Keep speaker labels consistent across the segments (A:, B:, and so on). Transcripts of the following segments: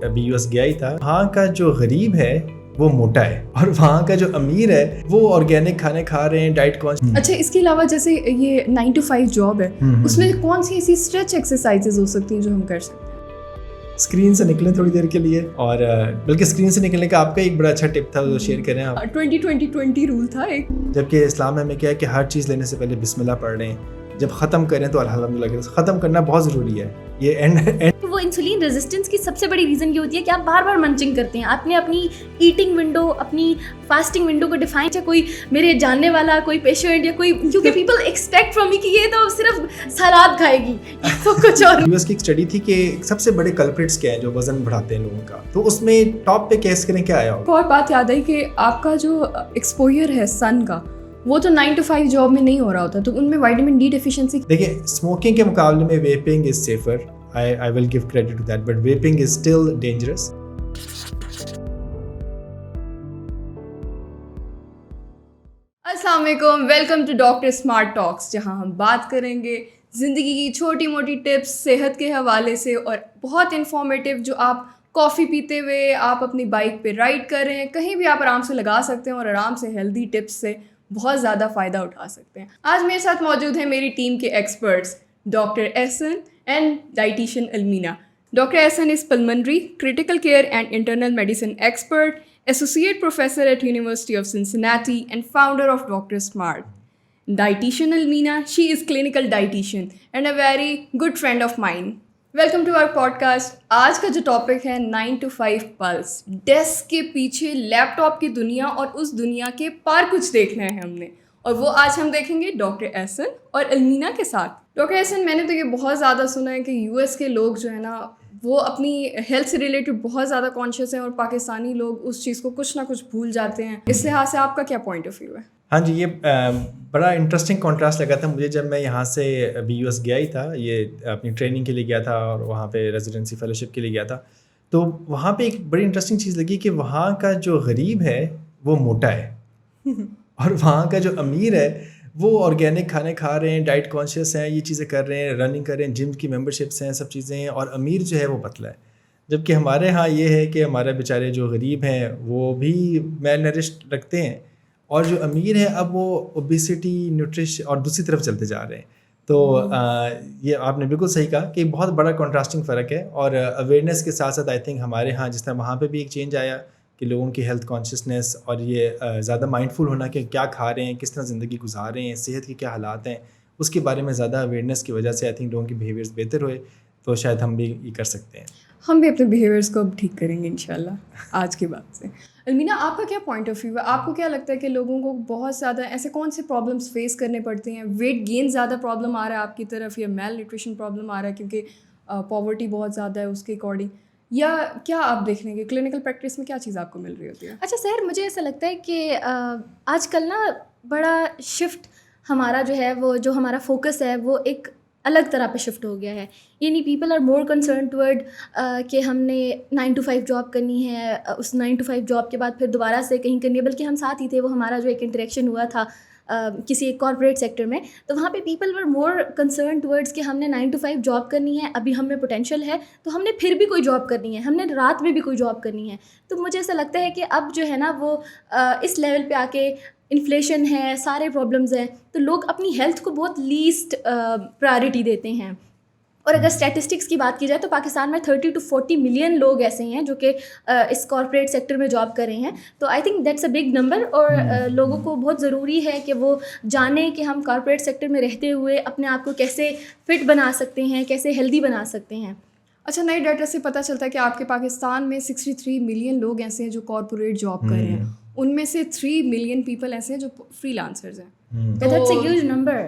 A: ابھی U S گیا ہی تھا. وہاں کا جو غریب ہے وہ موٹا ہے اور وہاں کا جو امیر ہے وہ آرگینک کھانے کھا رہے ہیں, ڈائٹ کانشیس.
B: اچھا, اس کے علاوہ جیسے یہ 9 to 5 جاب ہے, اس میں کون سی ایسی اسٹریچ ایکسرسائزز ہو سکتی ہیں جو ہم کر سکتے ہیں؟
A: اسکرین سے نکلیں تھوڑی دیر کے لیے, اور بلکہ اسکرین سے نکلنے کا آپ کا ایک بڑا اچھا ٹپ تھا جو شیئر کریں آپ.
B: 20-20-20 رول تھا ایک,
A: جبکہ اسلام میں ہمیں کیا ہے کہ ہر چیز لینے سے پہلے بسم اللہ پڑھ رہے ہیں, جب ختم کریں تو الحمدللہ. ختم کرنا بہت ضروری ہے. یہ اینڈ
C: وہ انسولین ریزسٹنس کی سب سے بڑی ریزن یہ ہوتی ہے کہ آپ بار بار منچنگ کرتے ہیں. آپ نے اپنی ایٹنگ ونڈو, اپنی فاسٹنگ ونڈو کو ڈیفائن کیا. کوئی میرے جاننے والا, کوئی پیشنٹ یا کوئی, کیونکہ پیپل ایکسپیکٹ فرام می کہ یہ تو صرف سلاد کھائے گی تو کچھ اور.
A: یو ایس کی ایک اسٹڈی تھی کہ سب سے بڑے کلپریٹس کیا ہیں جو وزن بڑھاتے ہیں لوگوں کا, تو اس میں ٹاپ پہ کیس کریں کیا آیا ہوگا.
B: اور بات یاد آئی کہ آپ کا جو ایکسپوئر ہے سن کا, وہ تو 9 to 5 جاب میں نہیں ہو رہا ہوتا, تو ان میں وائٹامن ڈی ڈیفیشنسی.
A: دیکھیں, اسموکنگ کے مقابلے میں vaping is safer. I will give credit to that, but vaping is still dangerous.
B: السلام علیکم, ویلکم ٹو ڈاکٹر اسمارٹ ٹاکس, جہاں ہم بات کریں گے زندگی کی چھوٹی موٹی ٹپس صحت کے حوالے سے, اور بہت انفارمیٹیو جو آپ کافی پیتے ہوئے, آپ اپنی بائک پہ رائڈ کر رہے ہیں, کہیں بھی آپ آرام سے لگا سکتے ہیں اور آرام سے ہیلدی ٹپس سے بہت زیادہ فائدہ اٹھا سکتے ہیں. آج میرے ساتھ موجود ہیں میری ٹیم کے experts doctor Ahsan and dietitian Almina. Dr. Ahsan is pulmonary, critical care and internal medicine expert, associate professor at University of Cincinnati and founder of Dr. Smart. Dietitian Almina, she is clinical dietitian and a very good friend of mine. Welcome to our podcast. آج کا جو topic ہے 9 to 5 plus. Desk کے پیچھے لیپ top کی دنیا اور اس دنیا کے پار کچھ دیکھنا ہے ہم نے, اور وہ آج ہم دیکھیں گے ڈاکٹر احسن اور المینا کے ساتھ. ڈاکٹر احسن, میں نے تو یہ بہت زیادہ سنا ہے کہ یو ایس کے لوگ جو ہے نا وہ اپنی ہیلتھ سے ریلیٹڈ بہت زیادہ کانشیس ہیں, اور پاکستانی لوگ اس چیز کو کچھ نہ کچھ بھول جاتے ہیں. اس لحاظ سے آپ کا کیا پوائنٹ آف ویو ہے؟
A: ہاں جی, یہ بڑا انٹرسٹنگ کانٹراسٹ لگا تھا مجھے جب میں یہاں سے ابھی یو ایس گیا ہی تھا. یہ اپنی ٹریننگ کے لیے گیا تھا اور وہاں پہ ریزیڈنسی فیلوشپ کے لیے گیا تھا. تو وہاں پہ ایک بڑی انٹرسٹنگ چیز لگی کہ وہاں کا جو غریب ہے وہ موٹا ہے اور وہاں کا جو امیر ہے وہ آرگینک کھانے کھا رہے ہیں, ڈائٹ کانشیس ہیں, یہ چیزیں کر رہے ہیں, رننگ کر رہے ہیں, جم کی ممبرشپس ہیں, سب چیزیں ہیں, اور امیر جو ہے وہ پتلا ہے. جبکہ ہمارے ہاں یہ ہے کہ ہمارے بیچارے جو غریب ہیں وہ بھی میل نرشڈ رکھتے ہیں, اور جو امیر ہے اب وہ اوبیسٹی, نیوٹریشن اور دوسری طرف چلتے جا رہے ہیں. تو یہ آپ نے بالکل صحیح کہا کہ بہت بڑا کنٹراسٹنگ فرق ہے, اور اویئرنیس کے ساتھ ساتھ آئی تھنک ہمارے ہاں جس طرح وہاں پہ بھی ایک چینج آیا کہ لوگوں کی ہیلتھ کانشیسنیس اور یہ زیادہ مائنڈفل ہونا کہ کیا کھا رہے ہیں, کس طرح زندگی گزار رہے ہیں, صحت کے کیا حالات ہیں, اس کے بارے میں زیادہ اویئرنیس کی وجہ سے آئی تھنک لوگوں کی بیہیویئرز بہتر ہوئے. تو شاید ہم بھی یہ کر سکتے ہیں.
B: ہم بھی اپنے بیہیویئرس کو اب ٹھیک کریں گے انشاءاللہ آج کے بعد سے. المینا, آپ کا کیا پوائنٹ آف ویو ہے؟ آپ کو کیا لگتا ہے کہ لوگوں کو بہت زیادہ ایسے کون سے پرابلمس فیس کرنے پڑتے ہیں؟ ویٹ گین زیادہ پرابلم آ رہا ہے آپ کی طرف, یا میل نیوٹریشن پرابلم آ رہا ہے کیونکہ پاورٹی بہت زیادہ ہے اس کے اکارڈنگ, یا کیا آپ دیکھ لیں گے کلینکل پریکٹس میں کیا چیز آپ کو مل رہی ہوتی ہے؟
C: اچھا سر, مجھے ایسا لگتا ہے کہ آج کل نا بڑا شفٹ ہمارا جو ہے, وہ جو ہمارا فوکس ہے وہ ایک الگ طرح پہ شفٹ ہو گیا ہے. یعنی people are more concern toward کہ ہم نے 9 to 5 جاب کرنی ہے, اس 9 to 5 جاب کے بعد پھر دوبارہ سے کہیں کرنی ہے. بلکہ ہم ساتھ ہی تھے, وہ ہمارا جو ایک انٹریکشن ہوا تھا کسی ایک کارپوریٹ سیکٹر میں, تو وہاں پہ people were more concern towards کہ ہم نے 9 to 5 جاب کرنی ہے, ابھی ہم میں پوٹینشیل ہے تو ہم نے پھر بھی کوئی جاب کرنی ہے, ہم نے رات میں بھی کوئی جاب کرنی ہے. تو مجھے ایسا لگتا ہے کہ اب جو ہے نا وہ اس لیول پہ آ کے انفلیشن ہے, سارے پرابلمز ہیں, تو لوگ اپنی ہیلتھ کو بہت لیسٹ پرائرٹی دیتے ہیں. اور اگر اسٹیٹسٹکس کی بات کی جائے تو پاکستان میں 30 to 40 ملین لوگ ایسے ہیں جو کہ اس کارپوریٹ سیکٹر میں جاب کر رہے ہیں. تو I think that's a big number, اور لوگوں کو بہت ضروری ہے کہ وہ جانیں کہ ہم کارپوریٹ سیکٹر میں رہتے ہوئے اپنے آپ کو کیسے فٹ بنا سکتے ہیں, کیسے ہیلدی بنا سکتے ہیں.
B: اچھا, نئے ڈیٹا سے پتہ چلتا ہے کہ آپ کے پاکستان میں 63 ملین لوگ ایسے ہیں جو کارپوریٹ جاب کر رہے ہیں, ان میں سے 3 ملین پیپل ایسے ہیں جو فری لانسرز ہیں.
C: دیٹس اے ہیوج نمبر,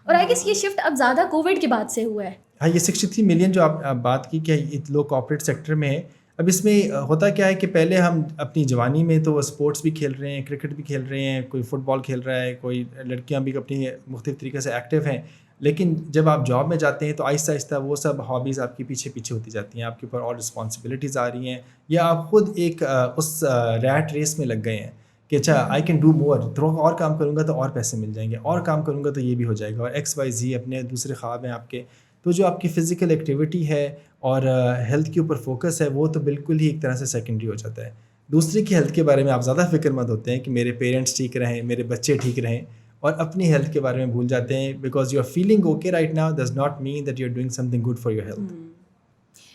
C: اور آئی گیس یہ شفٹ اب زیادہ کووڈ کے بعد سے ہوا ہے.
A: ہاں, یہ 63 ملین جو آپ بات کی کہ لوگ کارپوریٹ سیکٹر میں ہیں. اب اس میں ہوتا کیا ہے کہ پہلے ہم اپنی جوانی میں تو اسپورٹس بھی کھیل رہے ہیں, کرکٹ بھی کھیل رہے ہیں, کوئی فٹ بال کھیل رہا ہے, کوئی لڑکیاں بھی اپنی مختلف طریقے سے ایکٹیو ہیں. لیکن جب آپ جاب میں جاتے ہیں تو آہستہ آہستہ وہ سب ہابیز آپ کی پیچھے پیچھے ہوتی جاتی ہیں, آپ کے اوپر اور رسپانسبلٹیز آ رہی ہیں, یا آپ خود ایک اس ریٹ ریس میں لگ گئے ہیں کہ اچھا آئی کین ڈو مور, تھوڑا اور کام کروں گا تو اور پیسے مل جائیں گے, اور کام کروں گا تو یہ بھی ہو جائے گا, اور XYZ اپنے دوسرے خواب ہیں آپ کے. تو جو آپ کی فزیکل ایکٹیویٹی ہے اور ہیلتھ کے اوپر فوکس ہے وہ تو بالکل ہی ایک طرح سے سیکنڈری ہو جاتا ہے. دوسرے کی ہیلتھ کے بارے میں آپ زیادہ فکر مند ہوتے ہیں کہ میرے پیرنٹس ٹھیک رہیں, میرے بچے ٹھیک رہیں, اور اپنی ہیلتھ کے بارے میں بھول جاتے ہیں. Because you are feeling okay right now does not mean that you are doing something good for your health.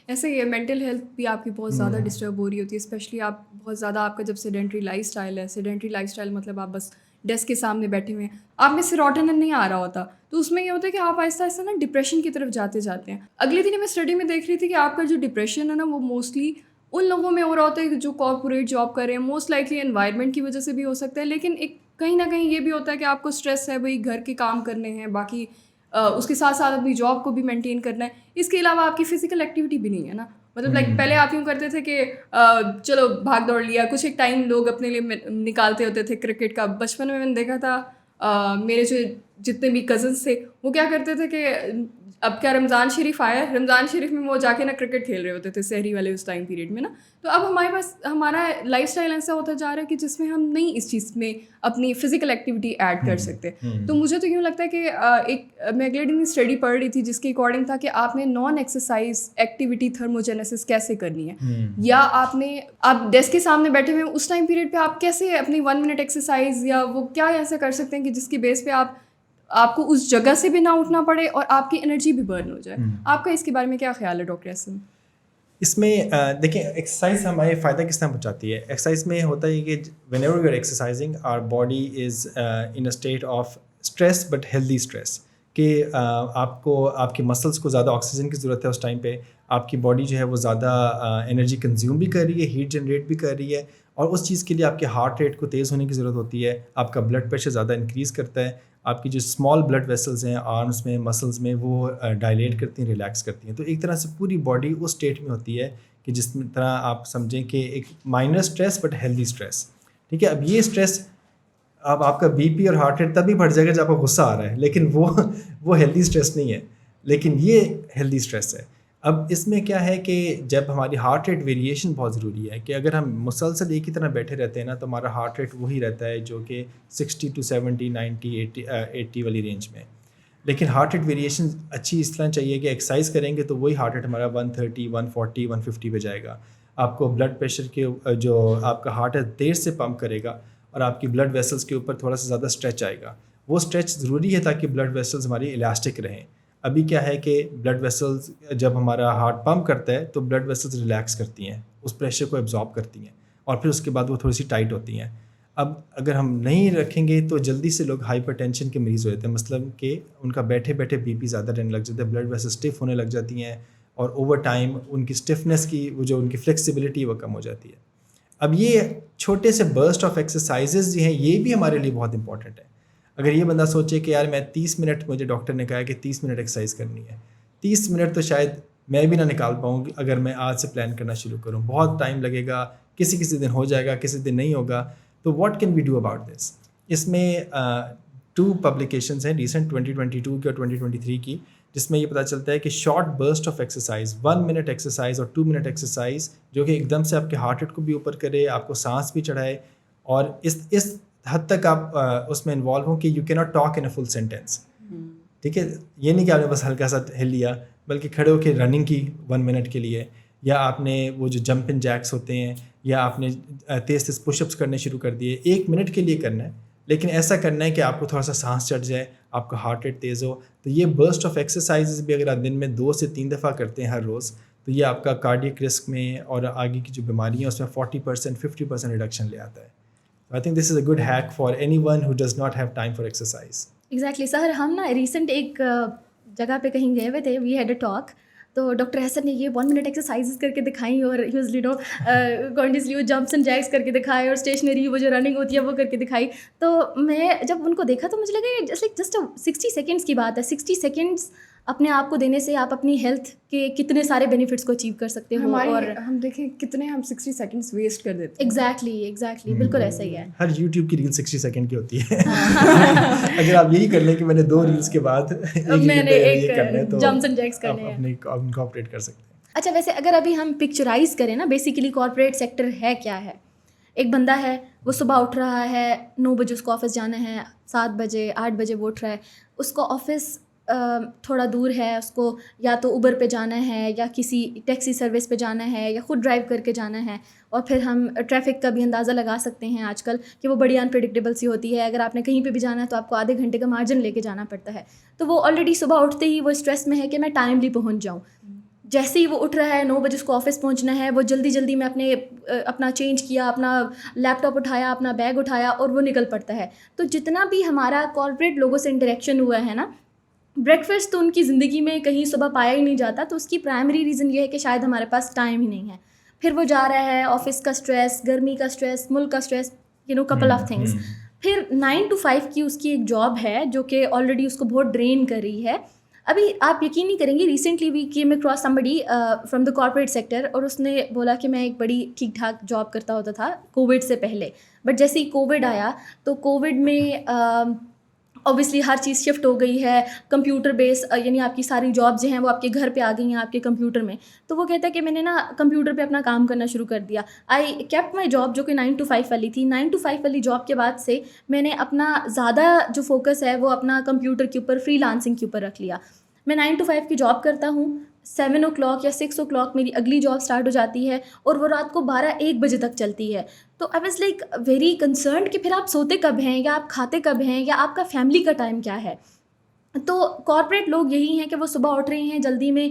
B: ایسے ہی ہے, مینٹل ہیلتھ بھی آپ کی بہت زیادہ ڈسٹرب ہو رہی ہوتی ہے, اسپیشلی آپ بہت زیادہ, آپ کا جب سیڈنٹری لائف اسٹائل ہے, سیڈنٹری لائف اسٹائل مطلب آپ بس ڈیسک کے سامنے بیٹھے ہوئے ہیں, آپ میں سیروٹونن نہیں آ رہا ہوتا, تو اس میں یہ ہوتا ہے کہ آپ آہستہ آہستہ نا ڈپریشن کی طرف جاتے ہیں. اگلے دن میں اسٹڈی میں دیکھ رہی تھی کہ آپ کا جو ڈپریشن ہے نا وہ موسٹلی ان لوگوں میں ہو رہا ہوتا ہے جو کارپوریٹ جاب کر رہے ہیں, موسٹ لائکلی انوائرمنٹ کی وجہ سے بھی ہو سکتا ہے, لیکن ایک کہیں نہ کہیں یہ بھی ہوتا ہے کہ آپ کو اسٹریس ہے, بھائی گھر کے کام کرنے ہیں, باقی اس کے ساتھ ساتھ اپنی جاب کو بھی مینٹین کرنا ہے, اس کے علاوہ آپ کی فزیکل ایکٹیویٹی بھی نہیں ہے نا. مطلب لائک پہلے آپ یوں کرتے تھے کہ چلو بھاگ دوڑ لیا, کچھ ایک ٹائم لوگ اپنے لیے نکالتے ہوتے تھے کرکٹ کا. بچپن میں نے دیکھا تھا میرے جو جتنے بھی کزنس تھے وہ کیا کرتے تھے کہ اب کیا رمضان شریف آیا, رمضان شریف میں وہ جا کے نا کرکٹ کھیل رہے ہوتے تھے سحری والے اس ٹائم پیریڈ میں نا. تو اب ہمارے پاس ہمارا لائف اسٹائل ایسا ہوتا جا رہا ہے کہ جس میں ہم نہیں اس چیز میں اپنی فزیکل ایکٹیویٹی ایڈ کر سکتے. تو مجھے تو یوں لگتا ہے کہ ایک میں اگلے دن اسٹڈی پڑھ رہی تھی جس کے اکارڈنگ تھا کہ آپ نے نان ایکسرسائز ایکٹیویٹی تھرموجینیسس کیسے کرنی ہے, یا آپ ڈیسک کے سامنے بیٹھے ہوئے اس ٹائم پیریڈ پہ آپ کیسے اپنی 1 منٹ ایکسرسائز یا وہ کیا ایسا کر سکتے ہیں کہ جس کی بیس پہ آپ کو اس جگہ سے بھی نہ اٹھنا پڑے اور آپ کی انرجی بھی برن ہو جائے. آپ کا اس کے بارے میں کیا خیال ہے ڈاکٹر احسن؟
A: اس میں دیکھیں ایکسرسائز ہمارے فائدہ کس طرح پہنچاتی ہے. ایکسرسائز میں ہوتا ہے کہ whenever you are exercising our body is in a state of stress but healthy stress, کہ آپ کو آپ کی مسلس کو زیادہ آکسیجن کی ضرورت ہے اس ٹائم پہ, آپ کی باڈی جو ہے وہ زیادہ انرجی کنزیوم بھی کر رہی ہے, ہیٹ جنریٹ بھی کر رہی ہے, اور اس چیز کے لیے آپ کے ہارٹ ریٹ کو تیز ہونے کی ضرورت ہوتی ہے, آپ کا بلڈ پریشر زیادہ انکریز کرتا ہے, آپ کی جو اسمال بلڈ ویسلز ہیں آرمس میں مسلز میں وہ ڈائلیٹ کرتی ہیں, ریلیکس کرتی ہیں. تو ایک طرح سے پوری باڈی اس اسٹیٹ میں ہوتی ہے کہ جس طرح آپ سمجھیں کہ ایک minor stress but healthy stress. ٹھیک ہے, اب یہ اسٹریس اب آپ کا بی پی اور ہارٹ ریٹ تبھی بڑھ جائے گا جب آپ کو غصہ آ رہا ہے, لیکن وہ ہیلدی اسٹریس نہیں ہے, لیکن یہ ہیلدی اسٹریس ہے. اب اس میں کیا ہے کہ جب ہماری ہارٹ ریٹ ویریشن بہت ضروری ہے, کہ اگر ہم مسلسل ایک ہی طرح بیٹھے رہتے ہیں نا تو ہمارا ہارٹ ریٹ وہی رہتا ہے جو کہ 60 to 70 90 80 والی رینج میں. لیکن ہارٹ ریٹ ویریشن اچھی اس طرح چاہیے کہ ایکسرسائز کریں گے تو وہی ہارٹ ریٹ ہمارا 130 140 150 پہ جائے گا. آپ کو بلڈ پریشر کے جو آپ کا ہارٹ ہے دیر سے پمپ کرے گا, اور آپ کی بلڈ ویسلز کے اوپر تھوڑا سا زیادہ اسٹریچ آئے گا. وہ اسٹریچ ضروری ہے تاکہ بلڈ ویسلز ہماری الاسٹک رہیں. ابھی کیا ہے کہ بلڈ ویسلز جب ہمارا ہارٹ پمپ کرتا ہے تو بلڈ ویسلز ریلیکس کرتی ہیں, اس پریشر کو ایبزارب کرتی ہیں, اور پھر اس کے بعد وہ تھوڑی سی ٹائٹ ہوتی ہیں. اب اگر ہم نہیں رکھیں گے تو جلدی سے لوگ ہائپر ٹینشن کے مریض ہو جاتے ہیں, مثلاً کہ ان کا بیٹھے بیٹھے بی پی زیادہ رہنے لگ جاتا ہے, بلڈ ویسل اسٹف ہونے لگ جاتی ہیں, اور اوور ٹائم ان کی اسٹفنس کی وہ جو ان کی فلیکسیبلٹی وہ کم ہو جاتی ہے. اب یہ چھوٹے سے برسٹ آف ایکسرسائزز جو ہیں یہ بھی ہمارے لیے بہت امپورٹنٹ ہے. اگر یہ بندہ سوچے کہ یار میں 30 منٹ, مجھے ڈاکٹر نے کہا ہے کہ 30 منٹ ایکسرسائز کرنی ہے, 30 منٹ تو شاید میں بھی نہ نکال پاؤں گی اگر میں آج سے پلان کرنا شروع کروں, بہت ٹائم لگے گا, کسی دن ہو جائے گا, کسی دن نہیں ہوگا. تو what can we do about this? اس میں 2 پبلیکیشنز ہیں ریسنٹ 2022 کی اور 2023 کی, جس میں یہ پتہ چلتا ہے کہ short burst of exercise, 1 minute exercise اور 2 منٹ ایکسرسائز جو کہ ایک دم سے آپ کے ہارٹ ریٹ کو بھی اوپر کرے, آپ کو سانس بھی چڑھائے, اور اس حد تک آپ اس میں انوالو ہوں کہ you key not talk in a full sentence. ٹھیک ہے, یہ نہیں کہ آپ نے بس ہلکا سا ہل لیا, بلکہ کھڑے ہو کے رننگ کی 1 منٹ کے لیے, یا آپ نے وہ جو جمپ ان جیکس ہوتے ہیں, یا آپ نے تیز تیز پش اپس کرنے شروع کر دیے, 1 منٹ کے لیے کرنا ہے, لیکن ایسا کرنا ہے کہ آپ کو تھوڑا سا سانس چڑھ جائے, آپ کا ہارٹ ریٹ تیز ہو. تو یہ برسٹ آف ایکسرسائزز بھی اگر آپ دن میں 2 سے 3 دفعہ کرتے ہیں ہر روز, تو یہ آپ کا کارڈیک رسک میں اور آگے کی جو بیماریاں ہیں اس میں 40% 50% ریڈکشن لے آتا ہے. I think this is a good hack for anyone who does not have time for exercise.
C: Exactly sir, ہم نا ریسنٹ ایک جگہ پہ کہیں گئے ہوئے تھے, وی ہیڈ اے ٹاک, تو ڈاکٹر احسن نے یہ 1 منٹ ایکسرسائزز کر کے دکھائیں, اور یوزلی کنٹینیوسلی وہ جمپس اینڈ جیکس کر کے دکھائے, اور اسٹیشنری وہ جو رننگ ہوتی ہے وہ کر کے دکھائی. تو میں جب ان کو دیکھا تو مجھے لگا یہ جسٹ 60 سیکنڈس کی بات ہے. 60 سیکنڈس اپنے آپ کو دینے سے آپ اپنی ہیلتھ کے کتنے سارے بینیفٹس کو اچیو کر سکتے ہو. اور
B: ہم دیکھیں کتنے ہم 60 سیکنڈس ویسٹ کر دیتے ہیں.
C: ایگزیکٹلی بالکل ایسا ہی ہے.
A: ہر یوٹیوب کی ریل 60 سیکنڈ کی ہوتی ہے. اگر آپ یہی کر لیں کہ میں نے 2 ریلس کے بعد
C: میں نے ایک جمپس اینڈ جیکس کرنے ہیں,
A: اپنے انکارپوریٹ کر سکتے ہیں.
C: اچھا, ویسے اگر ابھی ہم پکچرائز کریں نا, بیسیکلی کارپوریٹ سیکٹر ہے کیا ہے. ایک بندہ ہے, وہ صبح اٹھ رہا ہے 9 بجے, اس کو آفس جانا ہے, 7 بجے 8 بجے وہ اٹھ رہا ہے, اس کو آفس تھوڑا دور ہے, اس کو یا تو اوبر پہ جانا ہے یا کسی ٹیکسی سروس پہ جانا ہے یا خود ڈرائیو کر کے جانا ہے. اور پھر ہم ٹریفک کا بھی اندازہ لگا سکتے ہیں آج کل کہ وہ بڑی انپریڈکٹیبل سی ہوتی ہے. اگر آپ نے کہیں پہ بھی جانا ہے تو آپ کو آدھے گھنٹے کا مارجن لے کے جانا پڑتا ہے. تو وہ آلریڈی صبح اٹھتے ہی وہ اسٹریس میں ہے کہ میں ٹائملی پہنچ جاؤں. جیسے ہی وہ اٹھ رہا ہے 9 بجے اس کو آفس پہنچنا ہے, وہ جلدی میں اپنا چینج کیا, اپنا لیپ ٹاپ اٹھایا, اپنا بیگ اٹھایا اور وہ نکل پڑتا ہے. تو جتنا بھی ہمارا کارپوریٹ لوگوں سے انٹریکشن ہوا ہے نا, بریک فاسٹ تو ان کی زندگی میں کہیں صبح پایا ہی نہیں جاتا. تو اس کی پرائمری ریزن یہ ہے کہ شاید ہمارے پاس ٹائم ہی نہیں ہے. پھر وہ جا رہا ہے, آفس کا اسٹریس, گرمی کا اسٹریس, ملک کا اسٹریس, کپل آف تھنگس. پھر 9 to 5 کی اس کی ایک جاب ہے جو کہ آلریڈی اس کو بہت ڈرین کر رہی ہے. ابھی آپ یقین نہیں کریں گے, recently we came across somebody from the corporate sector, اور اس نے بولا کہ میں ایک بڑی ٹھیک ٹھاک جاب کرتا ہوتا تھا کووڈ سے پہلے, بٹ جیسے ہی کووڈ آیا تو کووڈ میں اوبیسلی ہر چیز شفٹ ہو گئی ہے کمپیوٹر بیس, یعنی آپ کی ساری جاب جو ہیں وہ آپ کے گھر پہ آ گئی ہیں آپ کے کمپیوٹر میں. تو وہ کہتا ہے کہ میں نے نا کمپیوٹر پہ اپنا کام کرنا شروع کر دیا. آئی کیپٹ مائی جاب جو کہ 9 to 5 والی تھی. 9 to 5 والی جاب کے بعد سے میں نے اپنا زیادہ جو فوکس ہے وہ اپنا کمپیوٹر کے اوپر, فری لانسنگ کے اوپر رکھ لیا. میں 9 to 5 کی جاب کرتا ہوں, 7 o'clock یا 6 o'clock میری اگلی جاب اسٹارٹ ہو جاتی ہے اور وہ رات کو 12-1 بجے تک چلتی ہے. تو I was like very concerned کہ پھر آپ سوتے کب ہیں, یا آپ کھاتے کب ہیں, یا آپ کا فیملی کا ٹائم کیا ہے. تو کارپوریٹ لوگ یہی ہیں کہ وہ صبح اٹھ رہے ہیں جلدی میں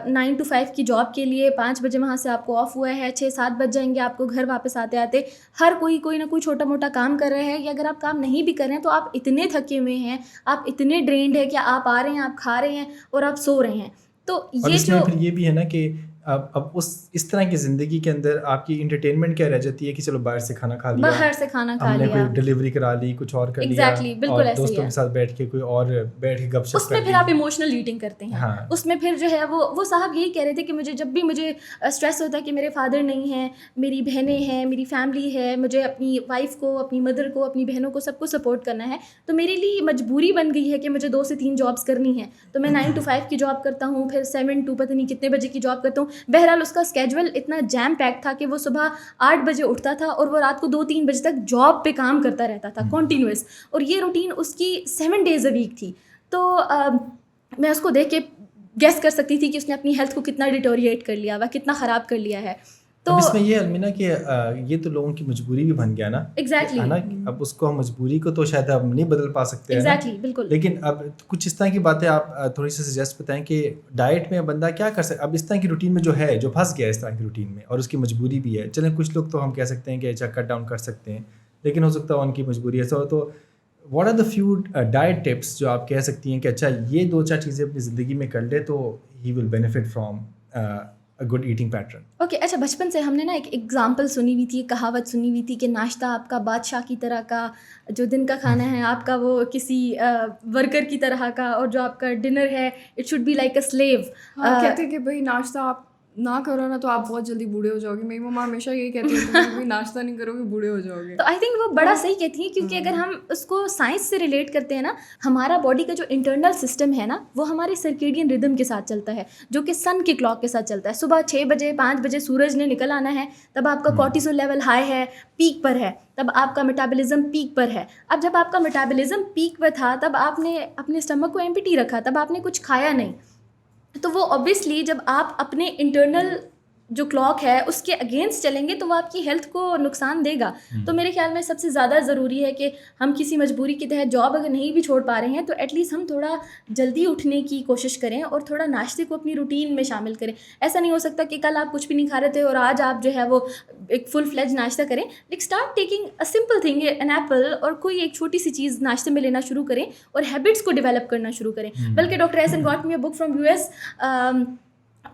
C: 9 to 5 کی جاب کے لیے, 5 بجے وہاں سے آپ کو آف ہوا ہے, 6-7 بج جائیں گے آپ کو گھر واپس آتے آتے. ہر کوئی نہ کوئی چھوٹا موٹا کام کر رہے ہیں, یا اگر آپ کام نہیں بھی کر رہے ہیں تو آپ اتنے تھکے ہوئے ہیں, آپ اتنے ڈرینڈ ہیں کہ آپ آ رہے ہیں, آپ کھا رہے ہیں اور آپ سو رہے ہیں. تو یہ
A: جو پھر یہ بھی ہے نا کہ اب اس طرح کی زندگی کے اندر آپ کی انٹرٹینمنٹ کیا رہ جاتی ہے کہ چلو باہر سے کھانا کھا لیا,
C: باہر سے کھانا کھا
A: ہم نے
C: لیا,
A: کوئی ڈلیوری کرا لی, کچھ اور کر لیا,
C: بالکل
A: اور دوستوں کے ساتھ بیٹھ کے کوئی اور بیٹھ کے گپ شپ,
C: اس میں پھر آپ ایموشنل ایٹنگ کرتے ہیں. اس میں پھر جو ہے وہ صاحب یہی کہہ رہے تھے کہ مجھے جب بھی مجھے اسٹریس ہوتا ہے کہ میرے فادر نہیں ہیں, میری بہنیں ہیں, میری فیملی ہے, مجھے اپنی وائف کو, اپنی مدر کو, اپنی بہنوں کو, سب کو سپورٹ کرنا ہے, تو میرے لیے مجبوری بن گئی ہے کہ مجھے 2 سے 3 جابس کرنی ہیں. تو میں 9 to 5 کی جاب کرتا ہوں, پھر 7 to پتہ نہیں کتنے بجے کی جاب کرتا ہوں. بہرحال اس کا اسکیجول اتنا جیم پیک تھا کہ وہ صبح 8 بجے اٹھتا تھا اور وہ رات کو 2-3 بجے تک جاب پہ کام کرتا رہتا تھا کنٹینیوس, اور یہ روٹین اس کی 7 days a week تھی. تو میں اس کو دیکھ کے گیس کر سکتی تھی کہ اس نے اپنی ہیلتھ کو کتنا ڈیٹوریٹ کر لیا ہوا, کتنا خراب کر لیا ہے.
A: تو اس میں یہ المینا کہ یہ تو لوگوں کی مجبوری بھی بن گیا نا,
C: ایگزیکٹلی
A: ہے نا. اب اس کو ہم مجبوری کو تو شاید اب نہیں بدل پا سکتے,
C: ایگزیکٹلی بالکل.
A: لیکن اب کچھ اس طرح کی باتیں آپ تھوڑی سی سجیسٹ بتائیں کہ ڈائٹ میں بندہ کیا کر سکتا. اب اس طرح کی روٹین میں جو ہے, جو پھنس گیا اس طرح کی روٹین میں اور اس کی مجبوری بھی ہے, چلیں کچھ لوگ تو ہم کہہ سکتے ہیں کہ اچھا کٹ ڈاؤن کر سکتے ہیں, لیکن ہو سکتا ہے ان کی مجبوری ہے. تو what are the few diet tips جو آپ کہہ سکتی ہیں کہ اچھا یہ 2-4 چیزیں اپنی زندگی میں کر لے تو ہی will benefit from good eating pattern.
C: Okay, اچھا بچپن سے ہم نے نا ایک ایگزامپل سنی ہوئی تھی, ایک کہاوت سنی ہوئی تھی کہ ناشتہ آپ کا بادشاہ کی طرح کا, جو دن کا کھانا ہے آپ کا وہ کسی ورکر کی طرح کا, اور جو آپ کا ڈنر ہے it should be like a slave.
B: کہتے ہیں کہ بھائی ناشتہ آپ نہ کرو نا تو آپ بہت جلدی بوڑھے ہو جاؤ گے. میری ماما ہمیشہ یہی کہتی ہے کہ کوئی ناشتہ نہیں کرو گے بوڑھے ہو جاؤ گے.
C: تو آئی تھنک وہ بڑا صحیح کہتی ہیں, کیونکہ اگر ہم اس کو سائنس سے ریلیٹ کرتے ہیں نا, ہمارا باڈی کا جو انٹرنل سسٹم ہے نا وہ ہمارے سرکیڈین ردم کے ساتھ چلتا ہے, جو کہ سن کی کلاک کے ساتھ چلتا ہے. صبح 6 بجے 5 بجے سورج نے نکل آنا ہے, تب آپ کا کورٹیسول لیول ہائی ہے, پیک پر ہے, تب آپ کا میٹابولزم پیک پر ہے. اب جب آپ کا میٹابولزم پیک پر تھا تب آپ نے اپنے اسٹمک کو ایمپٹی رکھا, تب آپ نے کچھ کھایا نہیں. تو وہ اوبویسلی جب آپ اپنے انٹرنل جو کلاک ہے اس کے اگینسٹ چلیں گے تو وہ آپ کی ہیلتھ کو نقصان دے گا. تو میرے خیال میں سب سے زیادہ ضروری ہے کہ ہم کسی مجبوری کے تحت جاب اگر نہیں بھی چھوڑ پا رہے ہیں تو ایٹ لیسٹ ہم تھوڑا جلدی اٹھنے کی کوشش کریں اور تھوڑا ناشتے کو اپنی روٹین میں شامل کریں. ایسا نہیں ہو سکتا کہ کل آپ کچھ بھی نہیں کھا رہے تھے اور آج آپ جو ہے وہ ایک فل فلیج ناشتہ کریں. Like start taking a simple thing, an apple, اور کوئی ایک چھوٹی سی چیز ناشتے میں لینا شروع کریں اور ہیبٹس کو ڈیولپ کرنا شروع کریں. بلکہ doctor Essen got me a book from US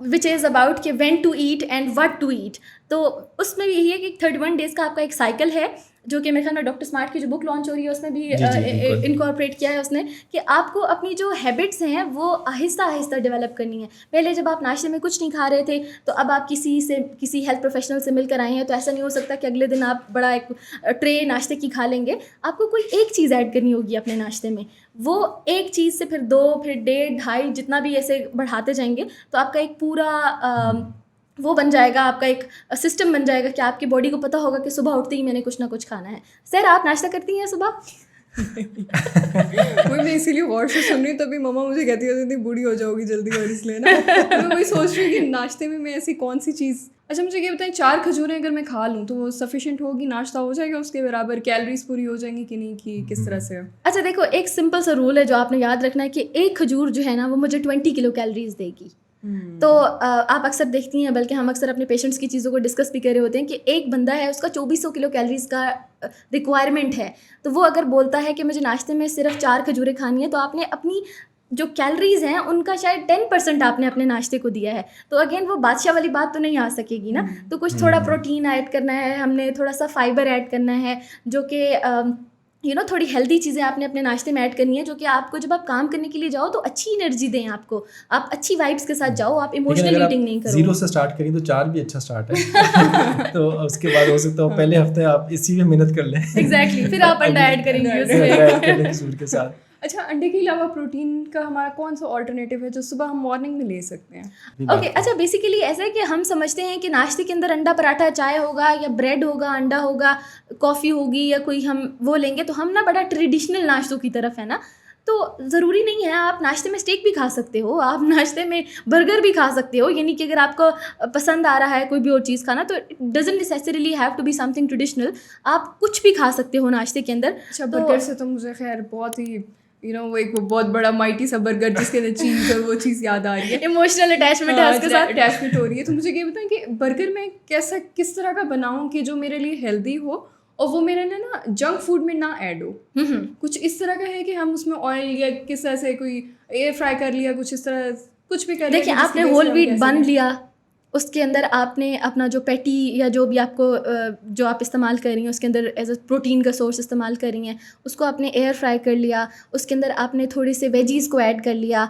C: which is about کہ when to eat and what to eat. تو اس میں بھی یہی ہے کہ 31 days کا آپ کا ایک سائیکل ہے, جو کہ میرے خیال میں ڈاکٹر اسمارٹ کی جو بک لانچ ہو رہی ہے اس میں بھی انکارپوریٹ کیا ہے اس نے, کہ آپ کو اپنی جو ہیبٹس ہیں وہ آہستہ آہستہ ڈیولپ کرنی ہے. پہلے جب آپ ناشتے میں کچھ نہیں کھا رہے تھے تو اب آپ کسی ہیلتھ پروفیشنل سے مل کر آئے ہیں, تو ایسا نہیں ہو سکتا کہ اگلے دن آپ بڑا ایک ٹرے ناشتے کی کھا لیں گے. آپ کو کوئی ایک چیز ایڈ کرنی ہوگی اپنے ناشتے میں. وہ ایک چیز سے پھر 2, پھر 1.5, 2.5 جتنا بھی ایسے بڑھاتے جائیں گے تو آپ کا ایک پورا وہ بن جائے گا, آپ کا ایک سسٹم بن جائے گا کہ آپ کی باڈی کو پتہ ہوگا کہ صبح اٹھتے ہی میں نے کچھ نہ کچھ کھانا ہے. سر آپ ناشتہ کرتی ہیں صبح؟
B: وہی میں اسی لیے غور سے سن رہی ہوں, تبھی مما مجھے کہتی ہوتی تھی بوڑھی ہو جاؤ گی جلدی, اور اس لیے نا میں وہی سوچ رہی ہوں کہ ناشتے میں ایسی کون سی چیز. اچھا مجھے یہ بتائیں, 4 کھجوریں اگر میں کھا لوں تو وہ سفیشینٹ ہوگی, ناشتہ ہو جائے گا اس کے برابر, کیلریز پوری ہو جائیں گی کہ نہیں, کہ کس طرح سے؟
C: اچھا دیکھو, ایک سمپل سا رول ہے جو آپ نے یاد رکھنا ہے کہ ایک کھجور جو ہے نا وہ مجھے 20 کلو کیلریز دے گی. تو آپ اکثر دیکھتی ہیں, بلکہ ہم اکثر اپنے پیشنٹس کی چیزوں کو ڈسکس بھی کر رہے ہوتے ہیں کہ ایک بندہ ہے اس کا 2400 کلو کیلریز کا ریکوائرمنٹ ہے, تو وہ اگر بولتا ہے کہ مجھے ناشتے میں صرف 4 کھجوریں کھانی ہے, تو آپ نے اپنی جو کیلریز ہیں ان کا شاید 10% آپ نے اپنے ناشتے کو دیا ہے. تو اگین وہ بادشاہ والی بات تو نہیں آ سکے گی نا. تو کچھ تھوڑا پروٹین ایڈ کرنا ہے ہم نے, تھوڑا سا فائبر ایڈ کرنا ہے, جو کہ تھوڑی ہیلدی چیزیں آپ نے اپنے ناشتے میں ایڈ کرنی ہے, جو کہ آپ کو جب آپ کام کرنے کے لیے جاؤ تو اچھی انرجی دیں آپ کو, آپ اچھی وائبس کے ساتھ جاؤ, آپ ایموشنل ایٹنگ نہیں کرو.
A: 0 سے اسٹارٹ کریں تو 4 بھی اچھا اسٹارٹ ہے. تو اس کے بعد ہو سکتا ہے پہلے ہفتے آپ اسی میں محنت کر لیں.
C: ایگزیکٹلی, پھر آپ انڈا ایڈ کریں گے اس میں.
A: کے ساتھ.
B: اچھا, انڈے کے علاوہ پروٹین کا ہمارا کون سا آلٹرنیٹیو ہے جو صبح ہم مارننگ میں لے سکتے ہیں؟
C: اوکے, اچھا بیسیکلی ایسا ہے کہ ہم سمجھتے ہیں کہ ناشتے کے اندر انڈا پراٹھا چائے ہوگا یا بریڈ ہوگا, انڈا ہوگا, کافی ہوگی, یا کوئی ہم وہ لیں گے تو ہم نا بڑا ٹریڈیشنل ناشتوں کی طرف ہے نا. تو ضروری نہیں ہے, آپ ناشتے میں اسٹیک بھی کھا سکتے ہو, آپ ناشتے میں برگر بھی کھا سکتے ہو, یعنی کہ اگر آپ کو پسند آ رہا ہے کوئی بھی اور چیز کھانا تو it doesn't necessarily have to be something traditional, آپ کچھ بھی کھا سکتے ہو ناشتے کے اندر.
B: اچھا, برگر سے تو مجھے خیر بہت ہی وہ ایک بہت بڑا مائٹی سا برگر جس کے اندر چیز اور وہ چیز یاد آ رہی ہے,
C: ایموشنل اٹیچمنٹ ہے اس کے ساتھ,
B: اٹیچمنٹ ہو رہی ہے. تو مجھے یہ بتائیں کہ برگر میں کس طرح کا بناؤں کہ جو میرے لیے ہیلدی ہو اور وہ میرے لیے نا جنک فوڈ میں نہ ایڈ ہو. کچھ اس طرح کا ہے کہ ہم اس میں آئل یا کس طرح سے کوئی ایئر فرائی کر لیا, کچھ اس طرح کچھ بھی کر لیا.
C: دیکھیں, آپ نے ہول ویٹ بن لیا, اس کے اندر آپ نے اپنا جو پیٹی یا جو بھی آپ کو جو آپ استعمال کر رہی ہیں اس کے اندر ایز اے پروٹین کا سورس استعمال کر رہی ہیں, اس کو آپ نے ایئر فرائی کر لیا, اس کے اندر آپ نے تھوڑی سے ویجیز کو ایڈ کر لیا,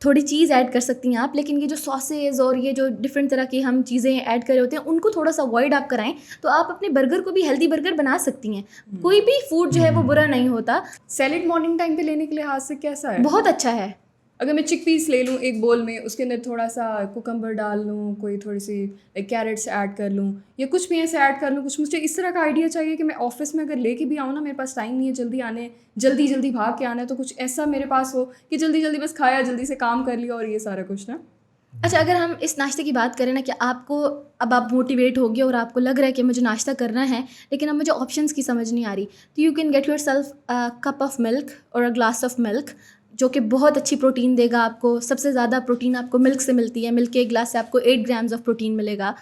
C: تھوڑی چیز ایڈ کر سکتی ہیں آپ. لیکن یہ جو ساسز اور یہ جو ڈفرینٹ طرح کی ہم چیزیں ایڈ کر رہے ہوتے ہیں ان کو تھوڑا سا اوائڈ آپ کرائیں, تو آپ اپنے برگر کو بھی ہیلدی برگر بنا سکتی ہیں. کوئی بھی فوڈ جو ہے وہ برا نہیں ہوتا.
B: سیلیڈ مارننگ ٹائم پہ لینے کے لحاظ سے کیسا ہے؟
C: بہت اچھا ہے.
B: اگر میں چک پیس لے لوں ایک بول میں, اس کے اندر تھوڑا سا کوکمبر ڈال لوں, کوئی تھوڑی سی کیرٹس ایڈ کر لوں, یا کچھ بھی ایسے ایڈ کر لوں, کچھ مجھے اس طرح کا آئیڈیا چاہیے کہ میں آفس میں اگر لے کے بھی آؤں نا, میرے پاس ٹائم نہیں ہے جلدی بھاگ کے آنا ہے, تو کچھ ایسا میرے پاس ہو کہ جلدی بس کھایا, جلدی سے کام کر لیا اور یہ سارا کچھ نا.
C: اچھا, اگر ہم اس ناشتے کی بات کریں نا کہ آپ کو اب آپ موٹیویٹ ہو گئے اور آپ کو لگ رہا ہے کہ مجھے ناشتہ کرنا ہے لیکن اب مجھے آپشنس کی سمجھ نہیں آ رہی, تو you can get yourself cup of milk اور اے گلاس آف ملک, جو کہ بہت اچھی پروٹین دے گا آپ کو. سب سے زیادہ پروٹین آپ کو ملک سے ملتی ہے, ملک کے ایک گلاس سے آپ کو 8 گرامز آف پروٹین ملے گا.